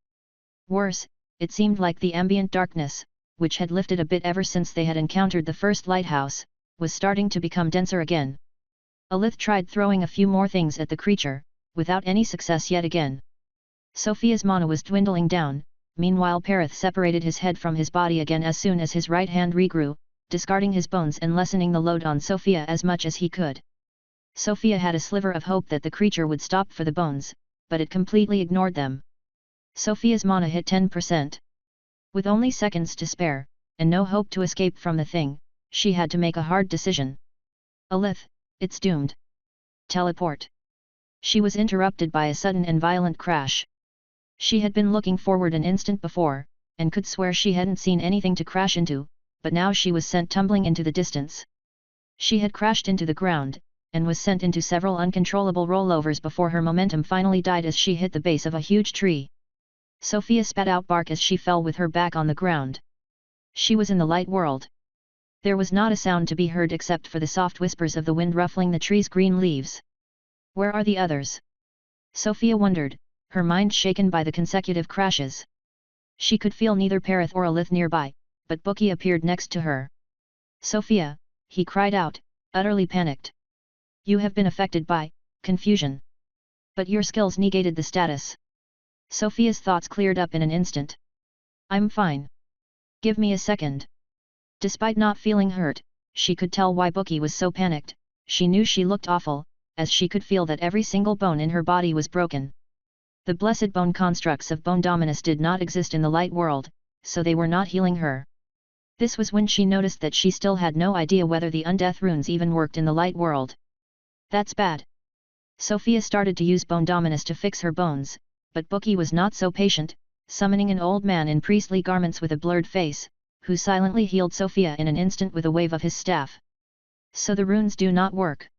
Worse, it seemed like the ambient darkness, which had lifted a bit ever since they had encountered the first lighthouse, was starting to become denser again. Alith tried throwing a few more things at the creature, without any success yet again. Sofia's mana was dwindling down, meanwhile Perith separated his head from his body again as soon as his right hand regrew, discarding his bones and lessening the load on Sofia as much as he could. Sofia had a sliver of hope that the creature would stop for the bones, but it completely ignored them. Sofia's mana hit 10%. With only seconds to spare, and no hope to escape from the thing, she had to make a hard decision. Alith, it's doomed. Teleport. She was interrupted by a sudden and violent crash. She had been looking forward an instant before, and could swear she hadn't seen anything to crash into, but now she was sent tumbling into the distance. She had crashed into the ground, and was sent into several uncontrollable rollovers before her momentum finally died as she hit the base of a huge tree. Sofia spat out bark as she fell with her back on the ground. She was in the light world. There was not a sound to be heard except for the soft whispers of the wind ruffling the tree's green leaves. Where are the others? Sofia wondered, her mind shaken by the consecutive crashes. She could feel neither Perith or Alith nearby, but Bookie appeared next to her. Sofia, he cried out, utterly panicked. You have been affected by confusion. But your skills negated the status. Sofia's thoughts cleared up in an instant. I'm fine. Give me a second. Despite not feeling hurt, she could tell why Bookie was so panicked. She knew she looked awful, as she could feel that every single bone in her body was broken. The blessed bone constructs of Bone Dominus did not exist in the light world, so they were not healing her. This was when she noticed that she still had no idea whether the undeath runes even worked in the light world. That's bad. Sofia started to use Bone Dominus to fix her bones, but Bookie was not so patient, summoning an old man in priestly garments with a blurred face, who silently healed Sofia in an instant with a wave of his staff. So the runes do not work.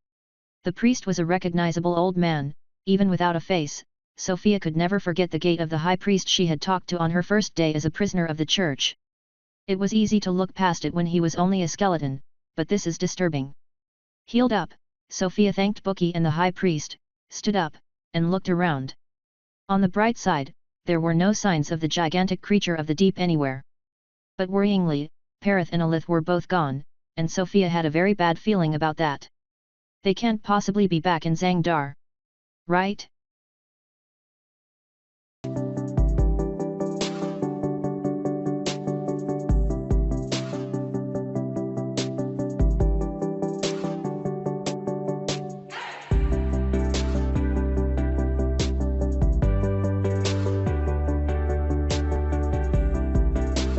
The priest was a recognizable old man, even without a face. Sofia could never forget the gait of the high priest she had talked to on her first day as a prisoner of the church. It was easy to look past it when he was only a skeleton, but this is disturbing. Healed up, Sofia thanked Bookie and the high priest, stood up, and looked around. On the bright side, there were no signs of the gigantic creature of the deep anywhere. But worryingly, Parath and Alith were both gone, and Sofia had a very bad feeling about that. They can't possibly be back in Zangdar. Right?